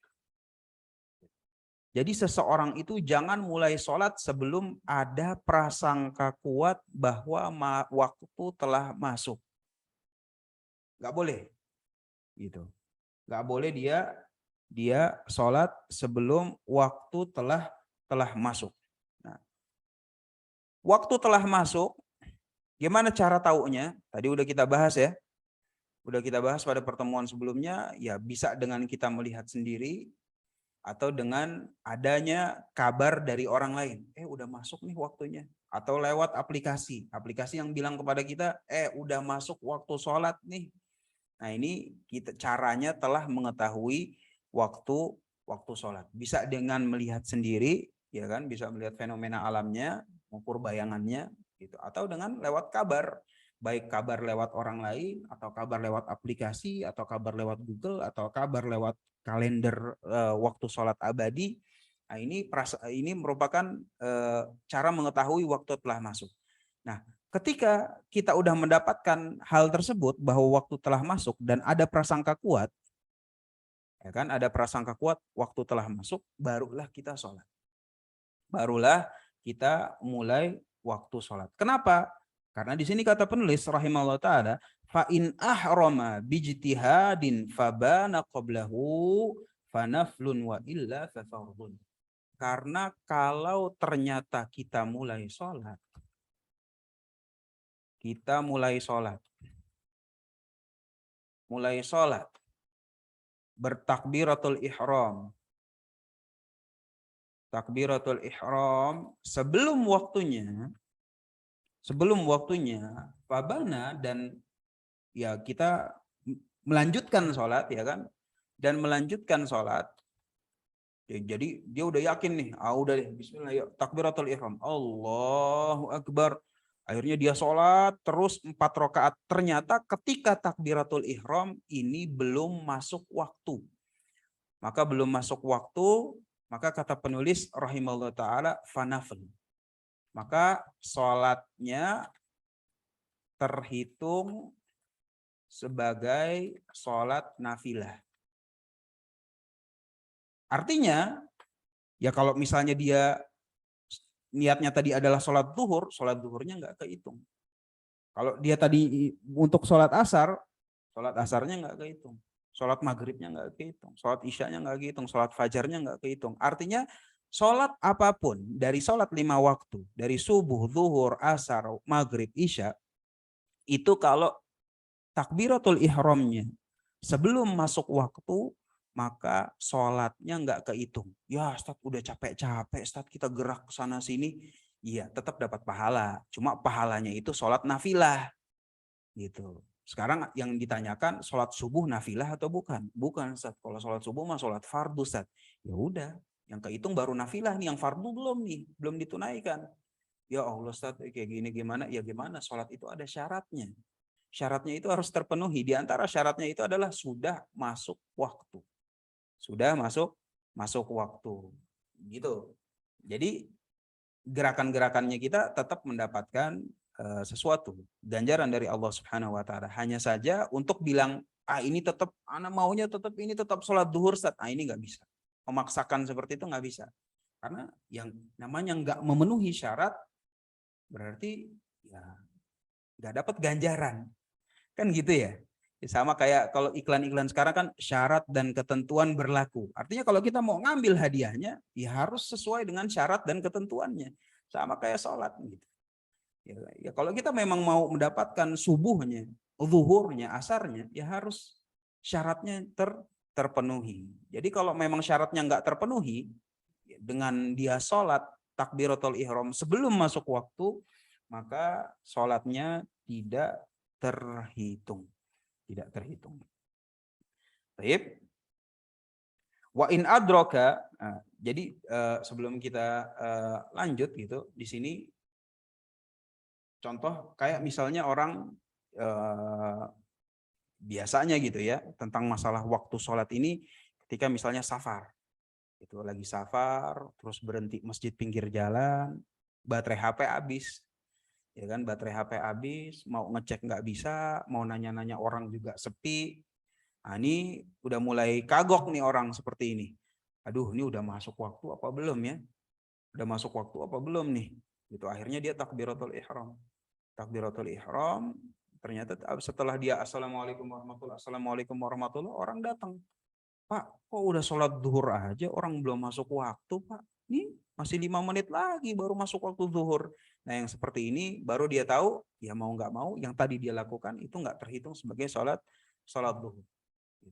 Jadi seseorang itu jangan mulai sholat sebelum ada prasangka kuat bahwa waktu telah masuk. Gak boleh, gitu. Gak boleh dia sholat sebelum waktu telah masuk. Nah, waktu telah masuk, gimana cara taunya? Tadi udah kita bahas ya. Udah kita bahas pada pertemuan sebelumnya, ya bisa dengan kita melihat sendiri, atau dengan adanya kabar dari orang lain. Udah masuk nih waktunya. Atau lewat aplikasi. Aplikasi yang bilang kepada kita, udah masuk waktu sholat nih. Nah ini caranya telah mengetahui waktu sholat. Bisa dengan melihat sendiri, ya kan? Bisa melihat fenomena alamnya, mengukur bayangannya, gitu. Atau dengan lewat kabar. Baik kabar lewat orang lain, atau kabar lewat aplikasi, atau kabar lewat Google, atau kabar lewat kalender waktu sholat abadi. Nah, ini merupakan cara mengetahui waktu telah masuk. Nah, ketika kita udah mendapatkan hal tersebut bahwa waktu telah masuk dan ada prasangka kuat, ya kan, ada prasangka kuat waktu telah masuk, barulah kita sholat. Barulah kita mulai waktu sholat. Kenapa? Karena di sini kata penulis rahimahullah taala, fa in ahrama bijtihadin fabana qablahu fanaflun wa illa fa fardun. Karena kalau ternyata kita mulai sholat bertakbiratul ihram, sebelum waktunya fabana, dan ya kita melanjutkan sholat, ya kan, dan melanjutkan sholat. Jadi dia udah yakin nih, udah deh, bismillah, yuk, takbiratul ihram, Allahu akbar. Akhirnya dia sholat terus 4 rakaat. Ternyata ketika takbiratul ihram ini belum masuk waktu. Maka belum masuk waktu, maka kata penulis rahimahullah ta'ala fanafl. Maka sholatnya terhitung sebagai sholat nafilah. Artinya, ya kalau misalnya dia niatnya tadi adalah sholat zuhurnya nggak kehitung. Kalau dia tadi untuk sholat asarnya nggak kehitung. Sholat maghribnya nggak kehitung. Sholat isyanya nggak kehitung. Sholat fajarnya nggak kehitung. Artinya sholat apapun dari sholat 5 waktu, dari subuh, zuhur, asar, maghrib, isya, itu kalau takbiratul ihramnya sebelum masuk waktu, maka sholatnya nggak kehitung. Ya Ustaz udah capek-capek, Ustaz kita gerak ke sana sini. Iya tetap dapat pahala. Cuma pahalanya itu sholat nafilah. Gitu. Sekarang yang ditanyakan sholat subuh nafilah atau bukan? Bukan, Ustaz. Kalau sholat subuh mah sholat fardu, Ustaz. Ya udah, yang kehitung baru nafilah nih, yang fardu belum nih, belum ditunaikan. Ya Allah, Ustaz, kayak gini gimana? Ya gimana? Sholat itu ada syaratnya. Syaratnya itu harus terpenuhi. Di antara syaratnya itu adalah sudah masuk waktu. Sudah masuk waktu. Gitu. Jadi gerakan-gerakannya kita tetap mendapatkan sesuatu ganjaran dari Allah Subhanahu wa taala. Hanya saja untuk bilang ini tetap anak maunya tetap ini tetap sholat duhur, Ustaz. Ini nggak bisa. Memaksakan seperti itu nggak bisa. Karena yang namanya nggak memenuhi syarat berarti ya nggak dapat ganjaran. Kan gitu ya. Sama kayak kalau iklan-iklan sekarang kan syarat dan ketentuan berlaku. Artinya kalau kita mau ngambil hadiahnya, ya harus sesuai dengan syarat dan ketentuannya. Sama kayak sholat gitu. Ya kalau kita memang mau mendapatkan subuhnya, zuhurnya, asarnya, ya harus syaratnya terpenuhi. Jadi kalau memang syaratnya nggak terpenuhi, dengan dia sholat takbiratul ihram sebelum masuk waktu, maka sholatnya tidak terhitung. Tidak terhitung. Baik. Wa in adraka, jadi sebelum kita lanjut gitu, di sini contoh kayak misalnya orang biasanya gitu ya, tentang masalah waktu sholat ini ketika misalnya safar. Itu lagi safar, terus berhenti masjid pinggir jalan, baterai HP habis. Ya kan, baterai HP habis, mau ngecek nggak bisa, mau nanya-nanya orang juga sepi. Nah, ini udah mulai kagok nih orang seperti ini. Aduh, ini udah masuk waktu apa belum ya? Udah masuk waktu apa belum nih? Gitu, akhirnya dia takbiratul ihram. Takbiratul ihram, ternyata setelah dia assalamualaikum warahmatullahi, assalamualaikum warahmatullahi, orang datang. Pak, kok udah sholat zuhur aja, orang belum masuk waktu, Pak. Ini masih 5 menit lagi baru masuk waktu zuhur. Nah, yang seperti ini baru dia tahu, ya mau nggak mau, yang tadi dia lakukan itu nggak terhitung sebagai sholat zuhur.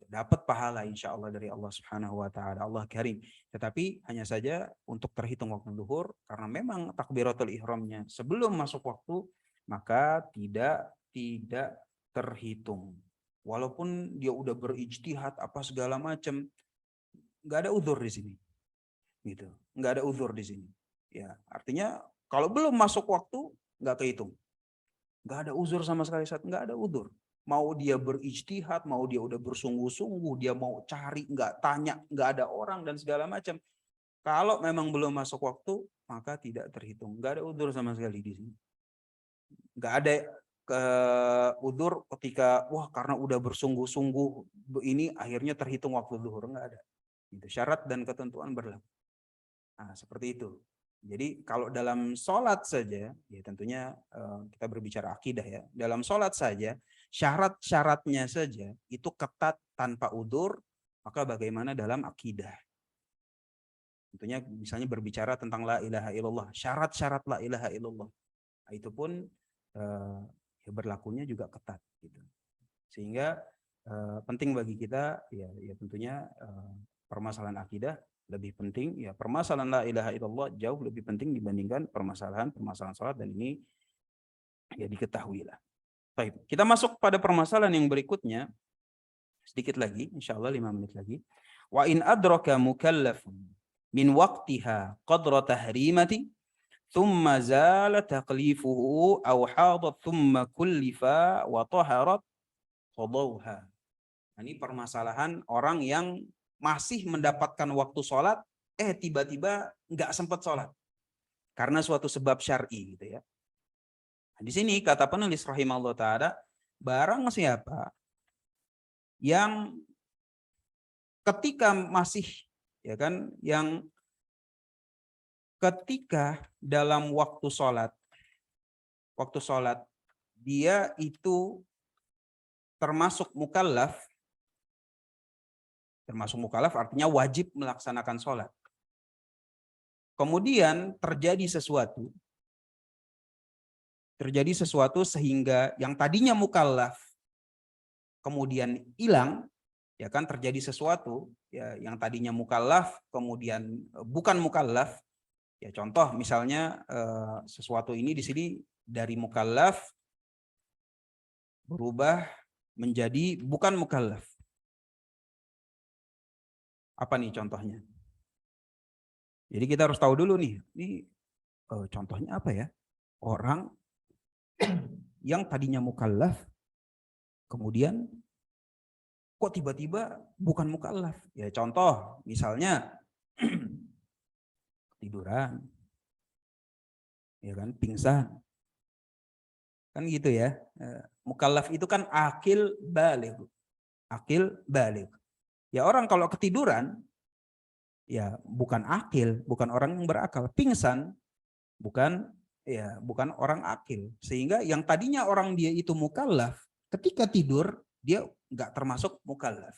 Dapat pahala insya Allah dari Allah Subhanahu wa taala. Allah Karim. Tetapi hanya saja untuk terhitung waktu zuhur karena memang takbiratul ihramnya sebelum masuk waktu, maka tidak terhitung. Walaupun dia udah berijtihad apa segala macam, nggak ada uzur di sini. Gitu. Nggak ada uzur di sini. Ya, artinya kalau belum masuk waktu nggak kehitung. Nggak ada uzur sama sekali, nggak ada uzur. Mau dia berijtihad, mau dia udah bersungguh-sungguh, dia mau cari, nggak tanya, nggak ada orang dan segala macam. Kalau memang belum masuk waktu, maka tidak terhitung. Nggak ada uzur sama sekali di sini. Nggak ada udzur ketika wah karena udah bersungguh-sungguh ini akhirnya terhitung waktu zuhur, nggak ada. Itu syarat dan ketentuan berlaku. Nah, seperti itu. Jadi kalau dalam sholat saja, ya tentunya kita berbicara akidah ya. Dalam sholat saja, syarat-syaratnya saja itu ketat tanpa udzur, maka bagaimana dalam akidah? Tentunya misalnya berbicara tentang la ilaha illallah, syarat-syarat la ilaha illallah. Nah, itu pun ya berlakunya juga ketat gitu. Sehingga penting bagi kita ya tentunya permasalahan akidah lebih penting, ya permasalahan la ilaha illallah jauh lebih penting dibandingkan permasalahan salat, dan ini ya diketahui lah. Baik, kita masuk pada permasalahan yang berikutnya sedikit lagi, insyaallah 5 menit lagi. Wa in adraka mukallafun min waqtiha qadra tahrimati thumma zala taqlifuhu aw hadat thumma kullifa wa taharat qadawha. Ini permasalahan orang yang masih mendapatkan waktu sholat, tiba-tiba nggak sempat sholat karena suatu sebab syar'i gitu ya. Nah, di sini kata penulis rahimahullah ta'ala, barang siapa yang ketika masih ya kan, yang ketika dalam waktu sholat dia itu termasuk mukallaf artinya wajib melaksanakan sholat. Kemudian terjadi sesuatu sehingga yang tadinya mukallaf kemudian hilang, ya kan, terjadi sesuatu ya yang tadinya mukallaf kemudian bukan mukallaf. Ya contoh misalnya sesuatu ini di sini dari mukallaf berubah menjadi bukan mukallaf. Apa nih contohnya? Jadi kita harus tahu dulu nih, ini contohnya apa ya? Orang yang tadinya mukallaf, kemudian kok tiba-tiba bukan mukallaf? Ya contoh, misalnya tiduran, ya kan, pingsan, kan gitu ya. Mukallaf itu kan akil baligh, akil baligh. Ya orang kalau ketiduran, ya bukan akil, bukan orang yang berakal. Pingsan, bukan orang akil. Sehingga yang tadinya orang dia itu mukallaf, ketika tidur dia nggak termasuk mukallaf.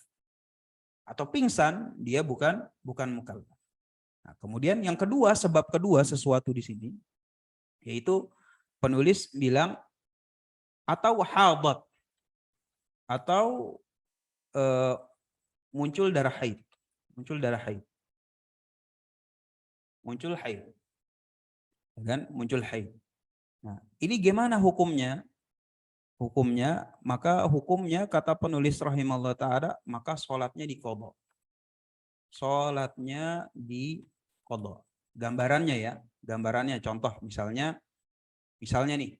Atau pingsan, dia bukan mukallaf. Nah, kemudian yang kedua, sebab kedua sesuatu di sini, yaitu penulis bilang atau hadat, atau muncul darah haid, muncul haid, kan? Muncul haid. Nah, ini gimana hukumnya? Maka hukumnya kata penulis rahimahullah ta'ala, maka sholatnya diqadha. Sholatnya diqadha. Gambarannya contoh misalnya nih,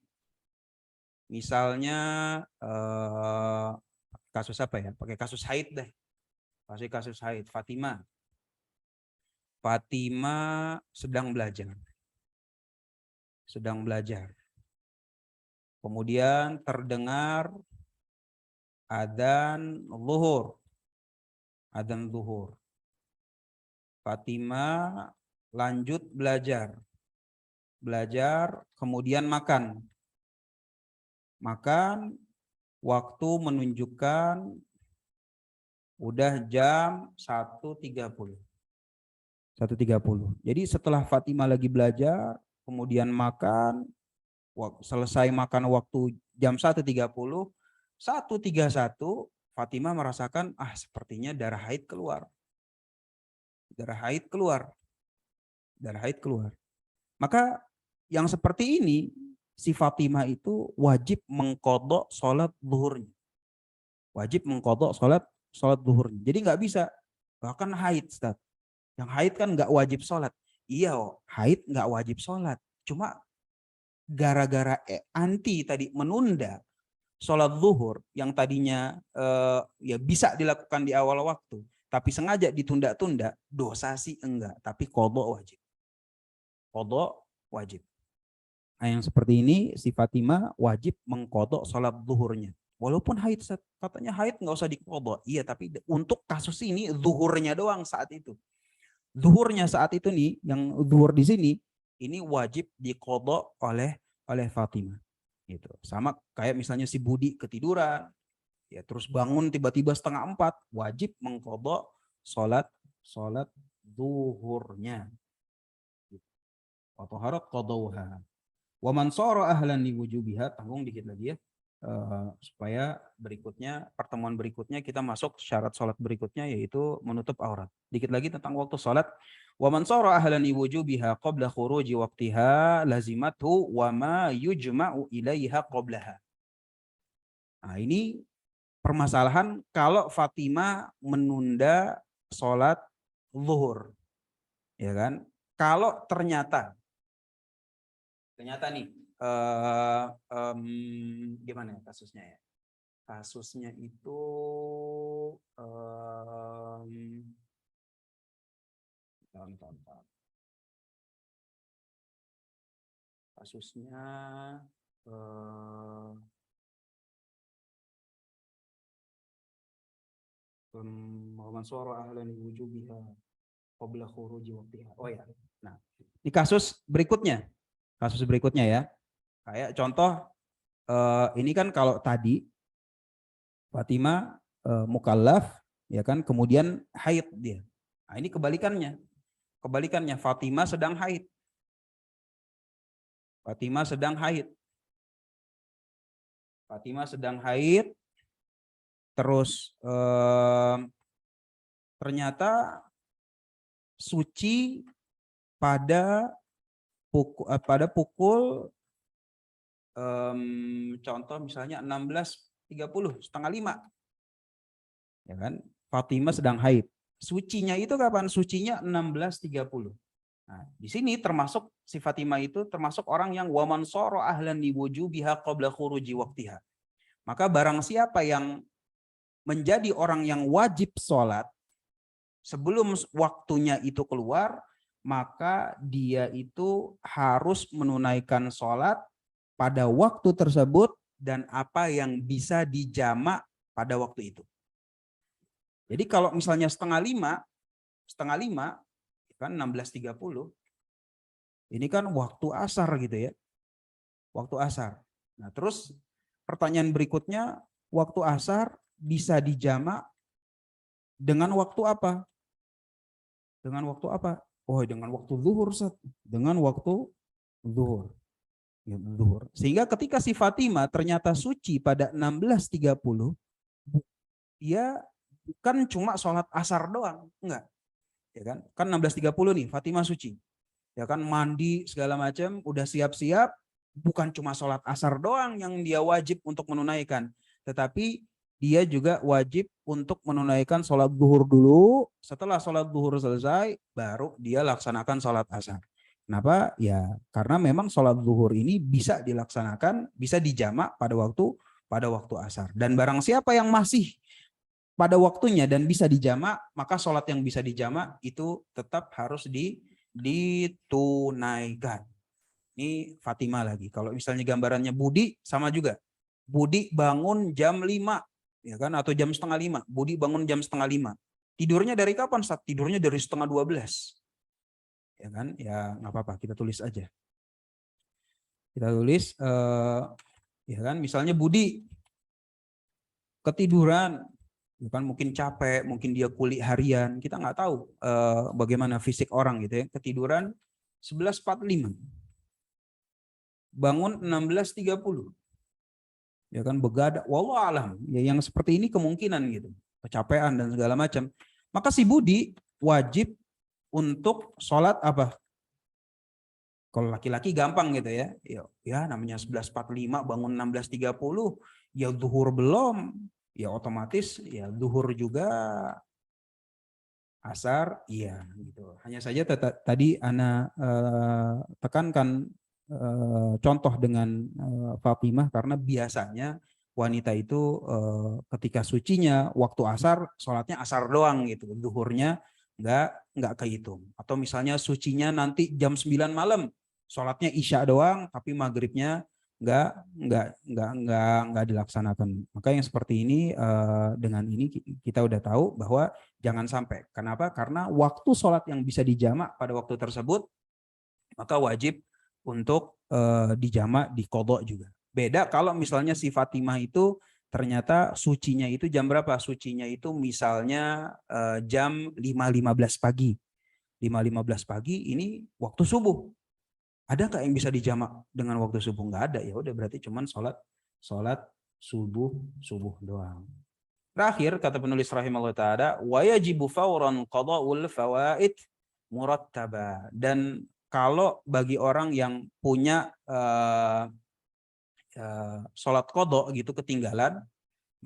kasus apa ya? Pakai kasus haid deh. Kasus haid Fatimah sedang belajar. Kemudian terdengar adzan zuhur. Fatimah lanjut belajar, kemudian makan. Waktu menunjukkan udah jam 1.30. Jadi setelah Fatimah lagi belajar, kemudian makan, selesai makan waktu jam 1.30, 1.31 Fatimah merasakan sepertinya darah haid keluar. Maka yang seperti ini si Fatimah itu wajib mengqadha sholat zuhurnya. Jadi nggak bisa bahkan haid, Ustaz. Yang haid kan nggak wajib sholat. Iya, haid nggak wajib sholat. Cuma gara-gara anti tadi menunda sholat zuhur yang tadinya ya bisa dilakukan di awal waktu, tapi sengaja ditunda-tunda, dosa sih enggak, tapi qadha wajib. Nah, yang seperti ini si Fatimah wajib mengqadha sholat zuhurnya. Walaupun haid, katanya haid nggak usah diqadha. Iya, tapi untuk kasus ini zuhurnya doang saat itu. Zuhurnya saat itu nih, yang zuhur di sini, ini wajib diqadha oleh Fatimah. Gitu. Sama kayak misalnya si Budi ketiduran, ya terus bangun tiba-tiba 3:30, wajib mengqadha sholat zuhurnya. Wa taharat qadauha. Wa man shara ahlan li wujubiha, tanggung dikit lagi ya. Supaya pertemuan berikutnya kita masuk syarat sholat berikutnya, yaitu menutup aurat. Dikit lagi tentang waktu sholat. Wa man shara ahlan li wujubiha qabla khuruji waqtiha lazimathu wa ma yujma'u ilaiha qablaha. Nah, ini permasalahan kalau Fatimah menunda sholat zuhur, ya kan? Kalau ternyata nih, gimana ya kasusnya ya? Kasusnya itu kasusnya oh ya. Nah, ini kasus berikutnya ya. Kayak contoh ini kan kalau tadi Fatimah mukallaf, ya kan, kemudian haid dia. Nah, ini kebalikannya Fatimah sedang haid. Terus ternyata suci pada pukul contoh misalnya 16 setengah 5. Ya kan? Fatimah sedang haid. Sucinya itu kapan? Sucinya 16.30. Nah, di sini termasuk si Fatimah itu termasuk orang yang waman soro ahlan li wujubiha qabla khuruji waqtiha. Maka barang siapa yang menjadi orang yang wajib sholat sebelum waktunya itu keluar, maka dia itu harus menunaikan sholat pada waktu tersebut dan apa yang bisa dijamak pada waktu itu. Jadi kalau misalnya setengah lima kan 16.30, ini kan waktu asar gitu ya, waktu asar. Nah terus pertanyaan berikutnya, waktu asar bisa dijamak dengan waktu apa? Dengan waktu apa? Oh, dengan waktu zuhur, Ustaz. Dengan waktu zuhur. Ya, zuhur. Sehingga ketika si Fatimah ternyata suci pada 16.30, dia bukan cuma sholat asar doang, enggak. Ya kan? Kan 16.30 nih Fatimah suci. Ya kan, mandi segala macam, udah siap-siap, bukan cuma sholat asar doang yang dia wajib untuk menunaikan, tetapi dia juga wajib untuk menunaikan sholat zuhur dulu. Setelah sholat zuhur selesai, baru dia laksanakan sholat asar. Kenapa? Ya karena memang sholat zuhur ini bisa dilaksanakan, bisa dijamak pada waktu asar. Dan barang siapa yang masih pada waktunya dan bisa dijamak, maka sholat yang bisa dijamak itu tetap harus ditunaikan. Ini Fatimah lagi. Kalau misalnya gambarannya Budi, sama juga. Budi bangun jam 5, ya kan, atau jam setengah 5. Budi bangun jam setengah 5. Tidurnya dari kapan, Ustaz? Tidurnya dari setengah 12. Ya kan? Ya nggak apa-apa, kita tulis aja. Kita tulis, ya kan, misalnya Budi ketiduran, ya kan, mungkin capek, mungkin dia kuliah harian, kita nggak tahu bagaimana fisik orang gitu ya. Ketiduran 11.45. Bangun 16.30. Ya kan, begadang, wallahu alam. Ya yang seperti ini kemungkinan gitu. Kecapean dan segala macam. Maka si Budi wajib untuk sholat apa? Kalau laki-laki gampang gitu ya. Ya namanya 11.45 bangun 16.30, ya zuhur belum. Ya otomatis ya zuhur juga, asar iya gitu. Hanya saja tadi ana tekankan contoh dengan Fatimah karena biasanya wanita itu ketika sucinya waktu asar sholatnya asar doang gitu, zuhurnya nggak kehitung. Atau misalnya sucinya nanti jam 9 malam, sholatnya isya doang tapi maghribnya nggak dilaksanakan. Maka yang seperti ini, dengan ini kita udah tahu bahwa jangan sampai. Kenapa? Karena waktu sholat yang bisa dijamak pada waktu tersebut, maka wajib untuk dijamak, diqadha juga. Beda kalau misalnya si Fatimah itu ternyata sucinya itu jam berapa? Sucinya itu misalnya jam 5.15 pagi. 5.15 pagi ini waktu subuh. Ada nggak yang bisa dijamak dengan waktu subuh? Nggak ada. Ya udah, berarti cuman sholat subuh doang. Terakhir kata penulis rahimahullah taala, wa yajibu fawran qada'ul fawaid murattaba. Dan kalau bagi orang yang punya sholat qada gitu ketinggalan,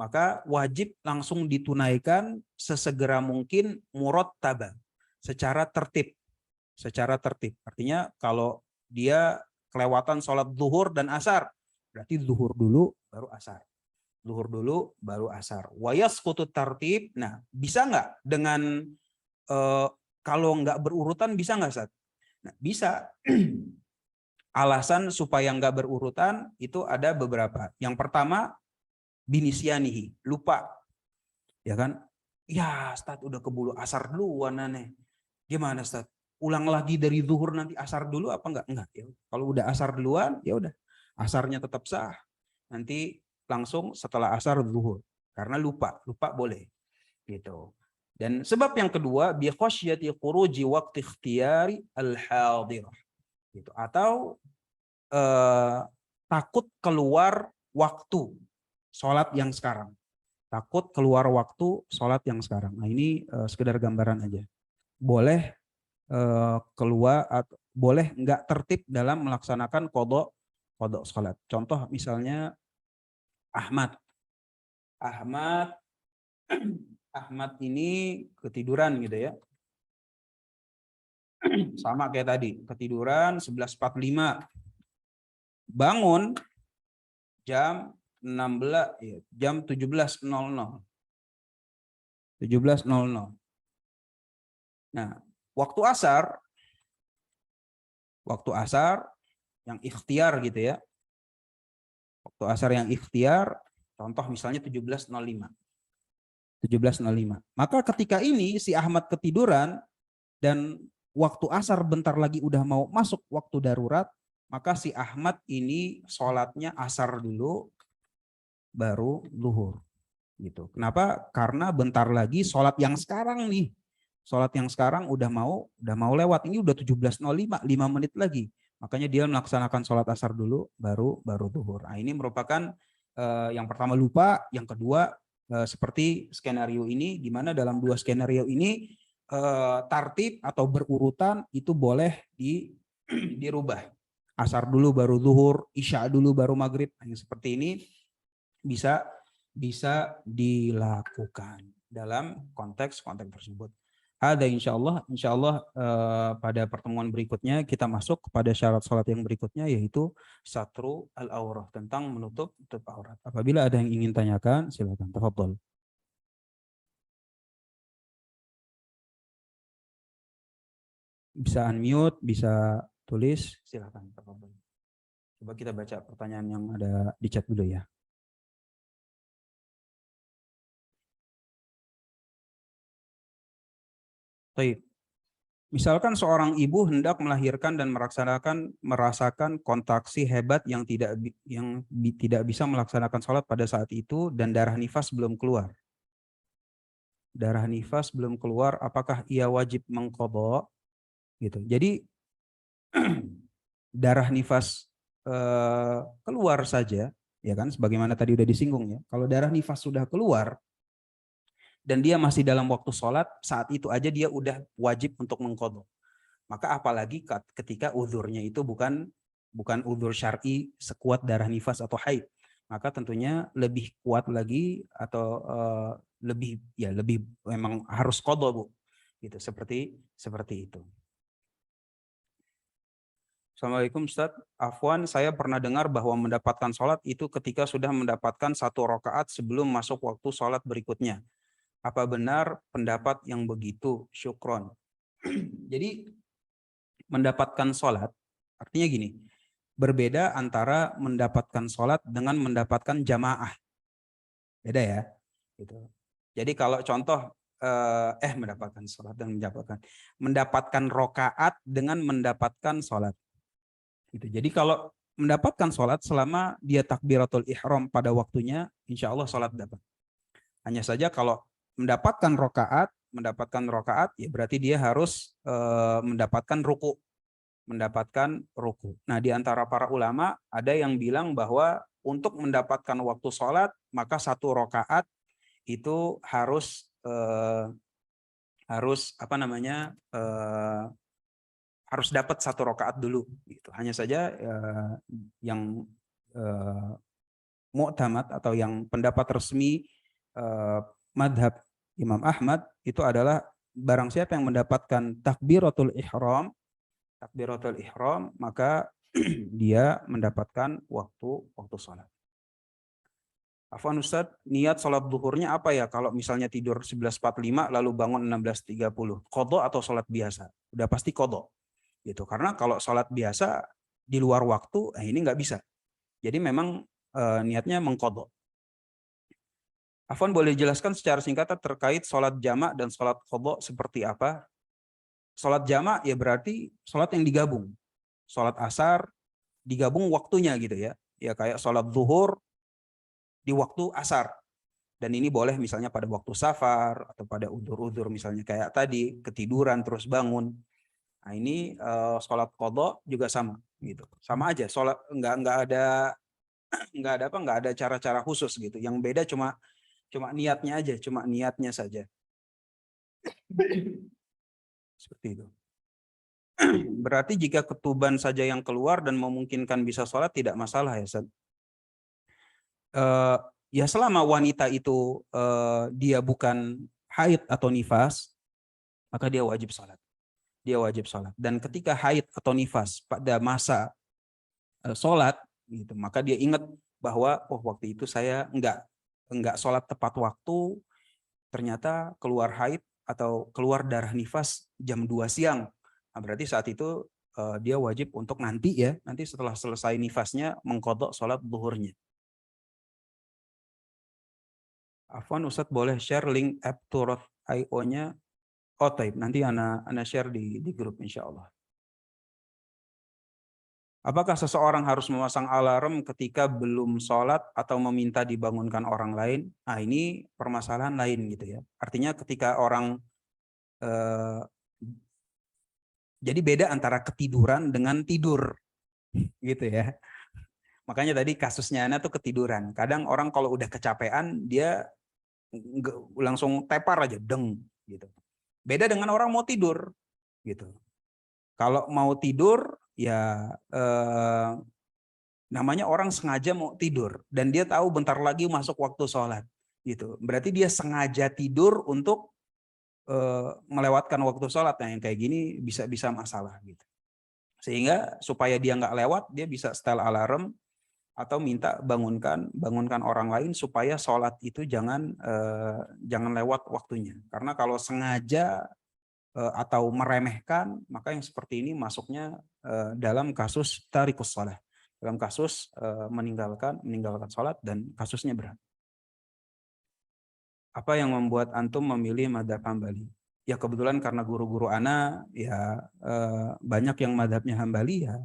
maka wajib langsung ditunaikan sesegera mungkin murattaba, secara tertib. Secara tertib. Artinya kalau dia kelewatan sholat zuhur dan asar, berarti zuhur dulu baru asar. Zuhur dulu baru asar. Wayasqutu tartib. Nah, bisa nggak dengan kalau nggak berurutan bisa nggak, Ustaz? Nah, bisa. Alasan supaya nggak berurutan itu ada beberapa. Yang pertama, binisyanihi, lupa. Ya kan? Ya, Ustaz udah keburu asar duluan aneh. Gimana, Ustaz? Ulang lagi dari zuhur nanti asar dulu apa enggak? Enggak. Ya, kalau udah asar duluan, ya udah. Asarnya tetap sah. Nanti langsung setelah asar zuhur. Karena lupa boleh. Gitu. Dan sebab yang kedua, bi khasyati khuruji waqti ikhtiyari al-hadirah. Gitu. Atau takut keluar waktu sholat yang sekarang. Takut keluar waktu sholat yang sekarang. Nah ini sekedar gambaran aja. Boleh keluar atau boleh nggak tertib dalam melaksanakan qadha sholat. Contoh misalnya Ahmad Ahmad Ahmad ini ketiduran gitu ya. Sama kayak tadi, ketiduran 11.45. Bangun jam 16 ya, jam 17.00. 17.00. Nah, waktu asar yang ikhtiar gitu ya. Waktu asar yang ikhtiar, contoh misalnya 17.05. 17.05. Maka ketika ini si Ahmad ketiduran dan waktu asar bentar lagi udah mau masuk waktu darurat, maka si Ahmad ini sholatnya asar dulu, baru zuhur. Gitu. Kenapa? Karena bentar lagi sholat yang sekarang nih, sholat yang sekarang udah mau lewat. Ini udah 17.05, 5 menit lagi. Makanya dia melaksanakan sholat asar dulu, baru zuhur. Nah, ini merupakan yang pertama lupa, yang kedua seperti skenario ini, di mana dalam dua skenario ini tartib atau berurutan itu boleh dirubah. Asar dulu baru zuhur, isya dulu baru maghrib. Yang seperti ini bisa dilakukan dalam konteks tersebut. Ada insya Allah pada pertemuan berikutnya kita masuk kepada syarat sholat yang berikutnya, yaitu satru al-aurah, tentang menutup aurat. Apabila ada yang ingin tanyakan, silakan. Tafadhol. Bisa unmute, bisa tulis, silakan. Tafadhol. Coba kita baca pertanyaan yang ada di chat dulu ya. Baik. Misalkan seorang ibu hendak melahirkan dan merasakan kontraksi hebat yang tidak bisa melaksanakan sholat pada saat itu, dan darah nifas belum keluar. Darah nifas belum keluar, apakah ia wajib mengqadha? Gitu. Jadi darah nifas keluar saja, ya kan? Sebagaimana tadi udah disinggung ya. Kalau darah nifas sudah keluar dan dia masih dalam waktu sholat, saat itu aja dia udah wajib untuk mengqadha. Maka apalagi ketika uzurnya itu bukan uzur syar'i sekuat darah nifas atau haid, maka tentunya lebih kuat lagi atau lebih memang harus qadha, Bu. Gitu, seperti itu. Assalamualaikum Ustaz. Afwan, saya pernah dengar bahwa mendapatkan sholat itu ketika sudah mendapatkan 1 rakaat sebelum masuk waktu sholat berikutnya. Apa benar pendapat yang begitu? Syukron. Jadi mendapatkan sholat artinya gini, berbeda antara mendapatkan sholat dengan mendapatkan jamaah. Beda ya. Gitu. Jadi kalau contoh mendapatkan sholat dan mendapatkan rokaat dengan mendapatkan sholat. Gitu. Jadi kalau mendapatkan sholat selama dia takbiratul ihram pada waktunya, insya Allah sholat dapat. Hanya saja kalau mendapatkan rokaat ya berarti dia harus mendapatkan ruku. Nah, di antara para ulama ada yang bilang bahwa untuk mendapatkan waktu sholat maka 1 rakaat itu harus harus dapat 1 rakaat dulu. Gitu. Hanya saja yang mu'tamad atau yang pendapat resmi madhab Imam Ahmad itu adalah barang siapa yang mendapatkan takbiratul ihram, maka dia mendapatkan waktu sholat. Afwan Ustaz, niat sholat zuhurnya apa ya kalau misalnya tidur 11.45 lalu bangun 16.30? Qadha atau sholat biasa? Udah pasti qadha. Gitu. Karena kalau sholat biasa di luar waktu, ini nggak bisa. Jadi memang niatnya mengqadha. Afwan, boleh jelaskan secara singkat terkait sholat jamak dan sholat qadha seperti apa? Sholat jamak ya berarti sholat yang digabung. Sholat asar digabung waktunya gitu ya. Ya kayak sholat zuhur di waktu asar. Dan ini boleh misalnya pada waktu safar atau pada udzur-udzur misalnya kayak tadi ketiduran terus bangun. Nah, ini sholat qadha juga sama gitu. Sama aja, sholat nggak ada cara-cara khusus gitu. Yang beda cuma niatnya aja, cuma niatnya saja. Seperti itu. Berarti jika ketuban saja yang keluar dan memungkinkan bisa sholat tidak masalah ya, Ustaz? Ya selama wanita itu dia bukan haid atau nifas, maka dia wajib sholat. Dia wajib sholat. Dan ketika haid atau nifas pada masa sholat, gitu, maka dia ingat bahwa oh waktu itu saya enggak sholat tepat waktu, ternyata keluar haid atau keluar darah nifas jam 2 siang. Nah, berarti saat itu dia wajib untuk nanti setelah selesai nifasnya mengqadha sholat zuhurnya. Afwan Ustadz, boleh share link app Turot.io-nya? Oh, taib. Nanti ana share di grup insya Allah. Apakah seseorang harus memasang alarm ketika belum sholat atau meminta dibangunkan orang lain? Nah, ini permasalahan lain gitu ya. Artinya ketika orang jadi beda antara ketiduran dengan tidur gitu ya. Makanya tadi kasusnya Ana tuh ketiduran. Kadang orang kalau udah kecapean dia langsung tepar aja deng gitu. Beda dengan orang mau tidur gitu. Kalau mau tidur ya namanya orang sengaja mau tidur dan dia tahu bentar lagi masuk waktu sholat gitu. Berarti dia sengaja tidur untuk melewatkan waktu sholat. Nah, yang kayak gini bisa masalah gitu. Sehingga supaya dia nggak lewat, dia bisa setel alarm atau minta bangunkan orang lain supaya sholat itu jangan lewat waktunya. Karena kalau sengaja atau meremehkan, maka yang seperti ini masuknya dalam kasus tarikus shalah, dalam kasus meninggalkan sholat dan kasusnya berat. Apa yang membuat antum memilih madhab Hambali? Ya kebetulan karena guru-guru ana ya banyak yang madhabnya Hambali ya,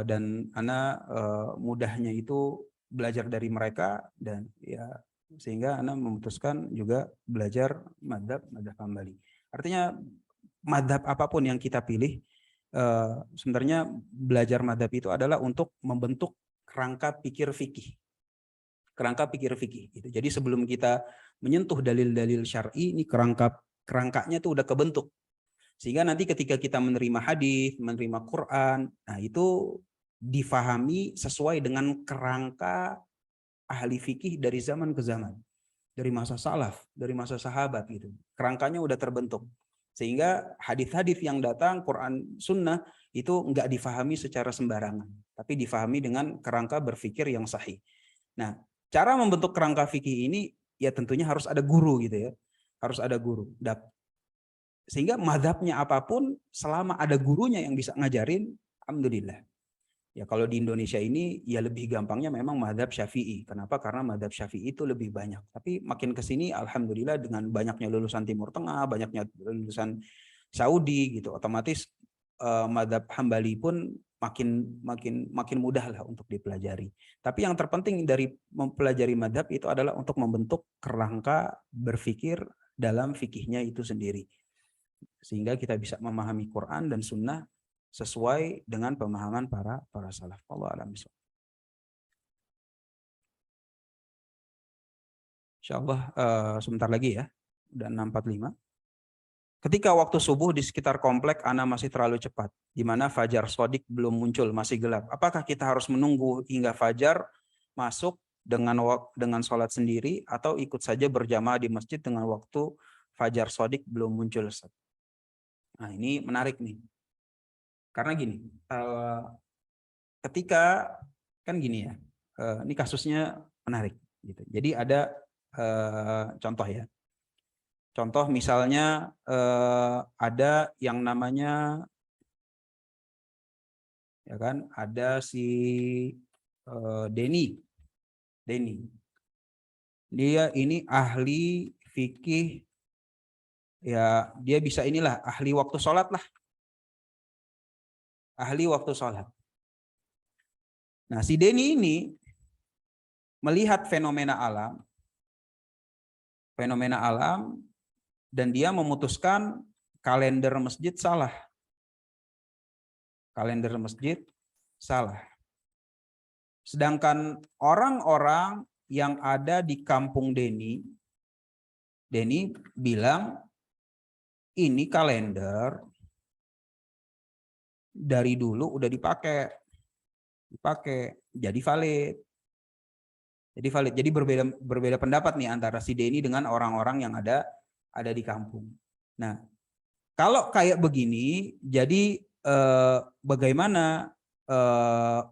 dan ana mudahnya itu belajar dari mereka dan ya sehingga ana memutuskan juga belajar madhab Hambali. Artinya madhab apapun yang kita pilih, sebenarnya belajar madhab itu adalah untuk membentuk kerangka pikir fikih. Kerangka pikir fikih gitu. Jadi sebelum kita menyentuh dalil-dalil syar'i, ini kerangkanya tuh udah kebentuk. Sehingga nanti ketika kita menerima hadis, menerima Quran, nah itu difahami sesuai dengan kerangka ahli fikih dari zaman ke zaman. Dari masa salaf, dari masa sahabat gitu. Kerangkanya udah terbentuk. Sehingga hadis-hadis yang datang, Quran, Sunnah, itu nggak difahami secara sembarangan. Tapi difahami dengan kerangka berpikir yang sahih. Nah, cara membentuk kerangka fikih ini ya tentunya harus ada guru gitu ya. Harus ada guru. Sehingga madhabnya apapun selama ada gurunya yang bisa ngajarin, alhamdulillah. Ya kalau di Indonesia ini ya lebih gampangnya memang madhab Syafi'i. Kenapa? Karena madhab Syafi'i itu lebih banyak. Tapi makin ke sini alhamdulillah dengan banyaknya lulusan Timur Tengah, banyaknya lulusan Saudi gitu, otomatis madhab Hambali pun makin mudah lah untuk dipelajari. Tapi yang terpenting dari mempelajari madhab itu adalah untuk membentuk kerangka berpikir dalam fikihnya itu sendiri. Sehingga kita bisa memahami Quran dan Sunnah sesuai dengan pemahaman para salaf. Allah alam bisawab. Insyaallah sebentar lagi ya. Udah 6.45. Ketika waktu subuh di sekitar komplek ana masih terlalu cepat, di mana fajar shadiq belum muncul, masih gelap. Apakah kita harus menunggu hingga fajar masuk dengan sholat sendiri atau ikut saja berjamaah di masjid dengan waktu fajar shadiq belum muncul? Nah, ini menarik nih. Karena gini, ketika kan gini ya, ini kasusnya menarik gitu. Jadi ada contoh ya. Contoh misalnya ada yang namanya ya kan, ada si Denny. Dia ini ahli fikih ya, dia bisa inilah ahli waktu sholat lah. Ahli waktu sholat. Nah, si Denny ini melihat fenomena alam dan dia memutuskan kalender masjid salah. Kalender masjid salah. Sedangkan orang-orang yang ada di kampung Denny bilang ini kalender dari dulu udah dipakai jadi valid. Jadi valid. Jadi berbeda pendapat nih antara si Denny dengan orang-orang yang ada di kampung. Nah, kalau kayak begini, jadi bagaimana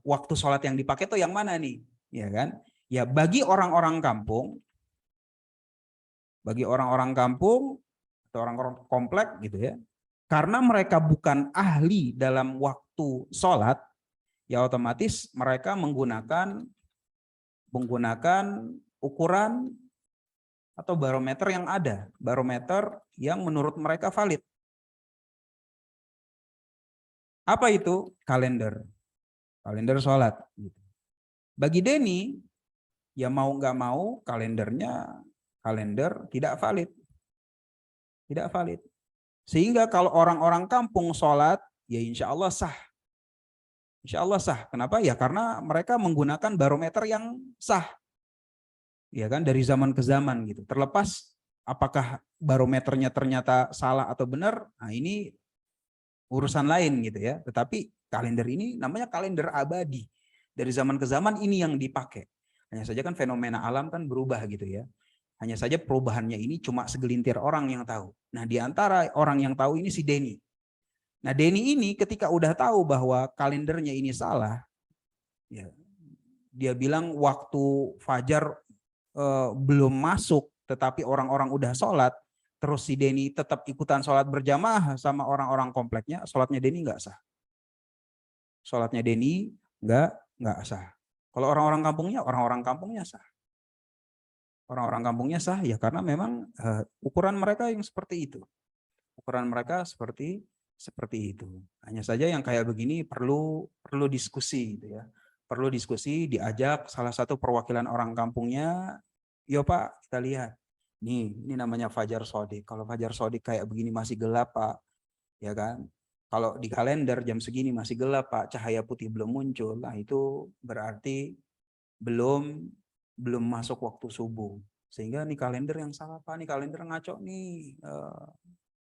waktu sholat yang dipakai tuh yang mana nih? Ya kan? Ya bagi orang-orang kampung atau orang-orang komplek gitu ya, karena mereka bukan ahli dalam waktu sholat, ya otomatis mereka menggunakan ukuran atau barometer yang ada, barometer yang menurut mereka valid. Apa itu? Kalender sholat. Bagi Denny, ya mau nggak mau kalender tidak valid. Sehingga kalau orang-orang kampung sholat, ya insya Allah sah. Kenapa? Ya karena mereka menggunakan barometer yang sah. Ya kan, dari zaman ke zaman gitu. Terlepas apakah barometernya ternyata salah atau benar, nah ini urusan lain gitu ya. Tetapi kalender ini namanya kalender abadi. Dari zaman ke zaman ini yang dipakai. Hanya saja kan fenomena alam kan berubah gitu ya. Hanya saja perubahannya ini cuma segelintir orang yang tahu. Nah, di antara orang yang tahu ini si Denny. Nah, Denny ini ketika udah tahu bahwa kalendernya ini salah, ya, dia bilang waktu fajar belum masuk, tetapi orang-orang udah sholat, terus si Denny tetap ikutan sholat berjamaah sama orang-orang kompleknya, sholatnya Denny nggak sah. Nggak sah. Kalau orang-orang kampungnya sah. Orang-orang kampungnya sah ya karena memang ukuran mereka yang seperti itu. Ukuran mereka seperti itu. Hanya saja yang kayak begini perlu diskusi gitu ya. Perlu diskusi, diajak salah satu perwakilan orang kampungnya, yo Pak, kita lihat. Ini namanya Fajar Shodiq. Kalau Fajar Shodiq kayak begini masih gelap Pak, ya kan? Kalau di kalender jam segini masih gelap Pak, cahaya putih belum muncul, nah itu berarti belum masuk waktu subuh. Sehingga nih kalender yang salah Pak, nih kalender ngaco nih,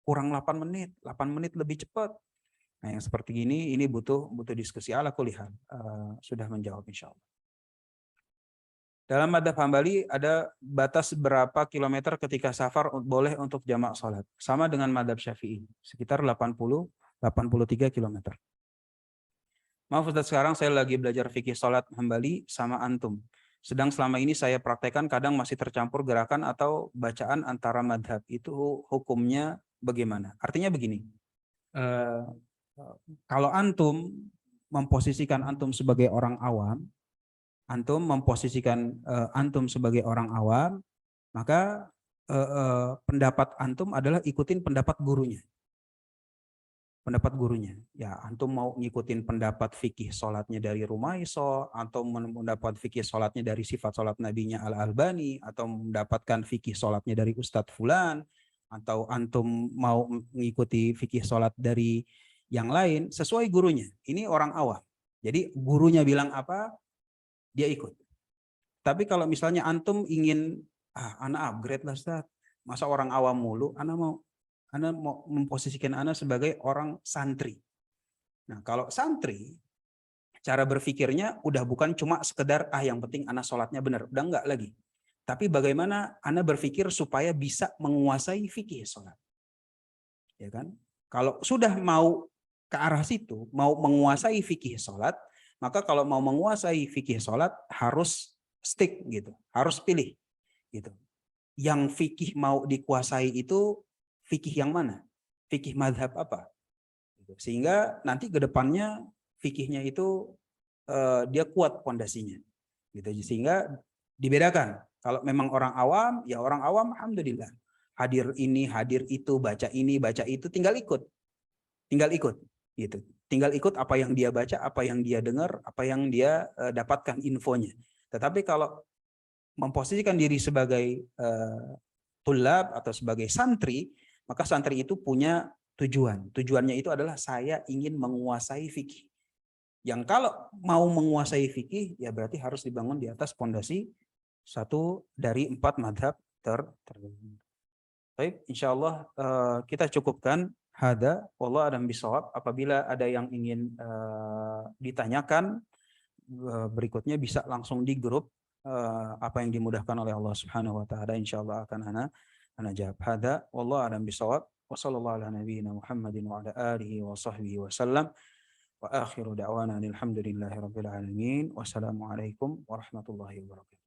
kurang 8 menit lebih cepat. Nah yang seperti ini butuh diskusi. Ala kulihat sudah menjawab insya Allah. Dalam madzhab Hambali ada batas berapa kilometer ketika safar boleh untuk jamak sholat. Sama dengan madzhab Syafi'i, sekitar 83 kilometer. Maaf Ustaz, sekarang saya lagi belajar fikih sholat Hambali sama antum. Sedang selama ini saya praktekkan kadang masih tercampur gerakan atau bacaan antara madhab. Itu hukumnya bagaimana? Artinya begini, kalau antum memposisikan antum sebagai orang awam, maka pendapat antum adalah ikutin pendapat gurunya. Ya, antum mau ngikutin pendapat fikih sholatnya dari Rumaiso, atau mendapat fikih sholatnya dari sifat sholat nabinya Al-Albani, atau mendapatkan fikih sholatnya dari Ustadz Fulan, atau antum mau mengikuti fikih sholat dari yang lain, sesuai gurunya. Ini orang awam. Jadi gurunya bilang apa, dia ikut. Tapi kalau misalnya antum ingin, anak upgrade lah Ustadz, masa orang awam mulu, anak mau memposisikan Anda sebagai orang santri. Nah, kalau santri, cara berpikirnya udah bukan cuma sekedar yang penting Anda sholatnya benar, udah enggak lagi. Tapi bagaimana Anda berpikir supaya bisa menguasai fikih sholat. Ya kan? Kalau sudah mau ke arah situ, mau menguasai fikih sholat, maka kalau mau menguasai fikih sholat harus stick gitu, harus pilih gitu. Yang fikih mau dikuasai itu fikih yang mana? Fikih madhab apa? Sehingga nanti ke depannya fikihnya itu dia kuat pondasinya. Gitu. Sehingga dibedakan. Kalau memang orang awam, ya orang awam alhamdulillah. Hadir ini, hadir itu, baca ini, baca itu, tinggal ikut. Gitu. Tinggal ikut apa yang dia baca, apa yang dia dengar, apa yang dia dapatkan infonya. Tetapi kalau memposisikan diri sebagai tulab atau sebagai santri, maka santri itu punya tujuan. Tujuannya itu adalah saya ingin menguasai fikih. Yang kalau mau menguasai fikih, ya berarti harus dibangun di atas pondasi satu dari 4 madhab tertentu. Baik, insya Allah kita cukupkan. Hada, wallahu a'lam bishawab. Apabila ada yang ingin ditanyakan berikutnya bisa langsung di grup apa yang dimudahkan oleh Allah Subhanahu wa taala insyaallah akan ana jawab. Hada wallahu a'lam bishawab. Wa sallallahu ala nabiyyina Muhammadin wa ala alihi wa sahbihi wasallam. Wa akhiru da'wana alhamdulillahi rabbil alamin. Wassalamualaikum warahmatullahi wabarakatuh.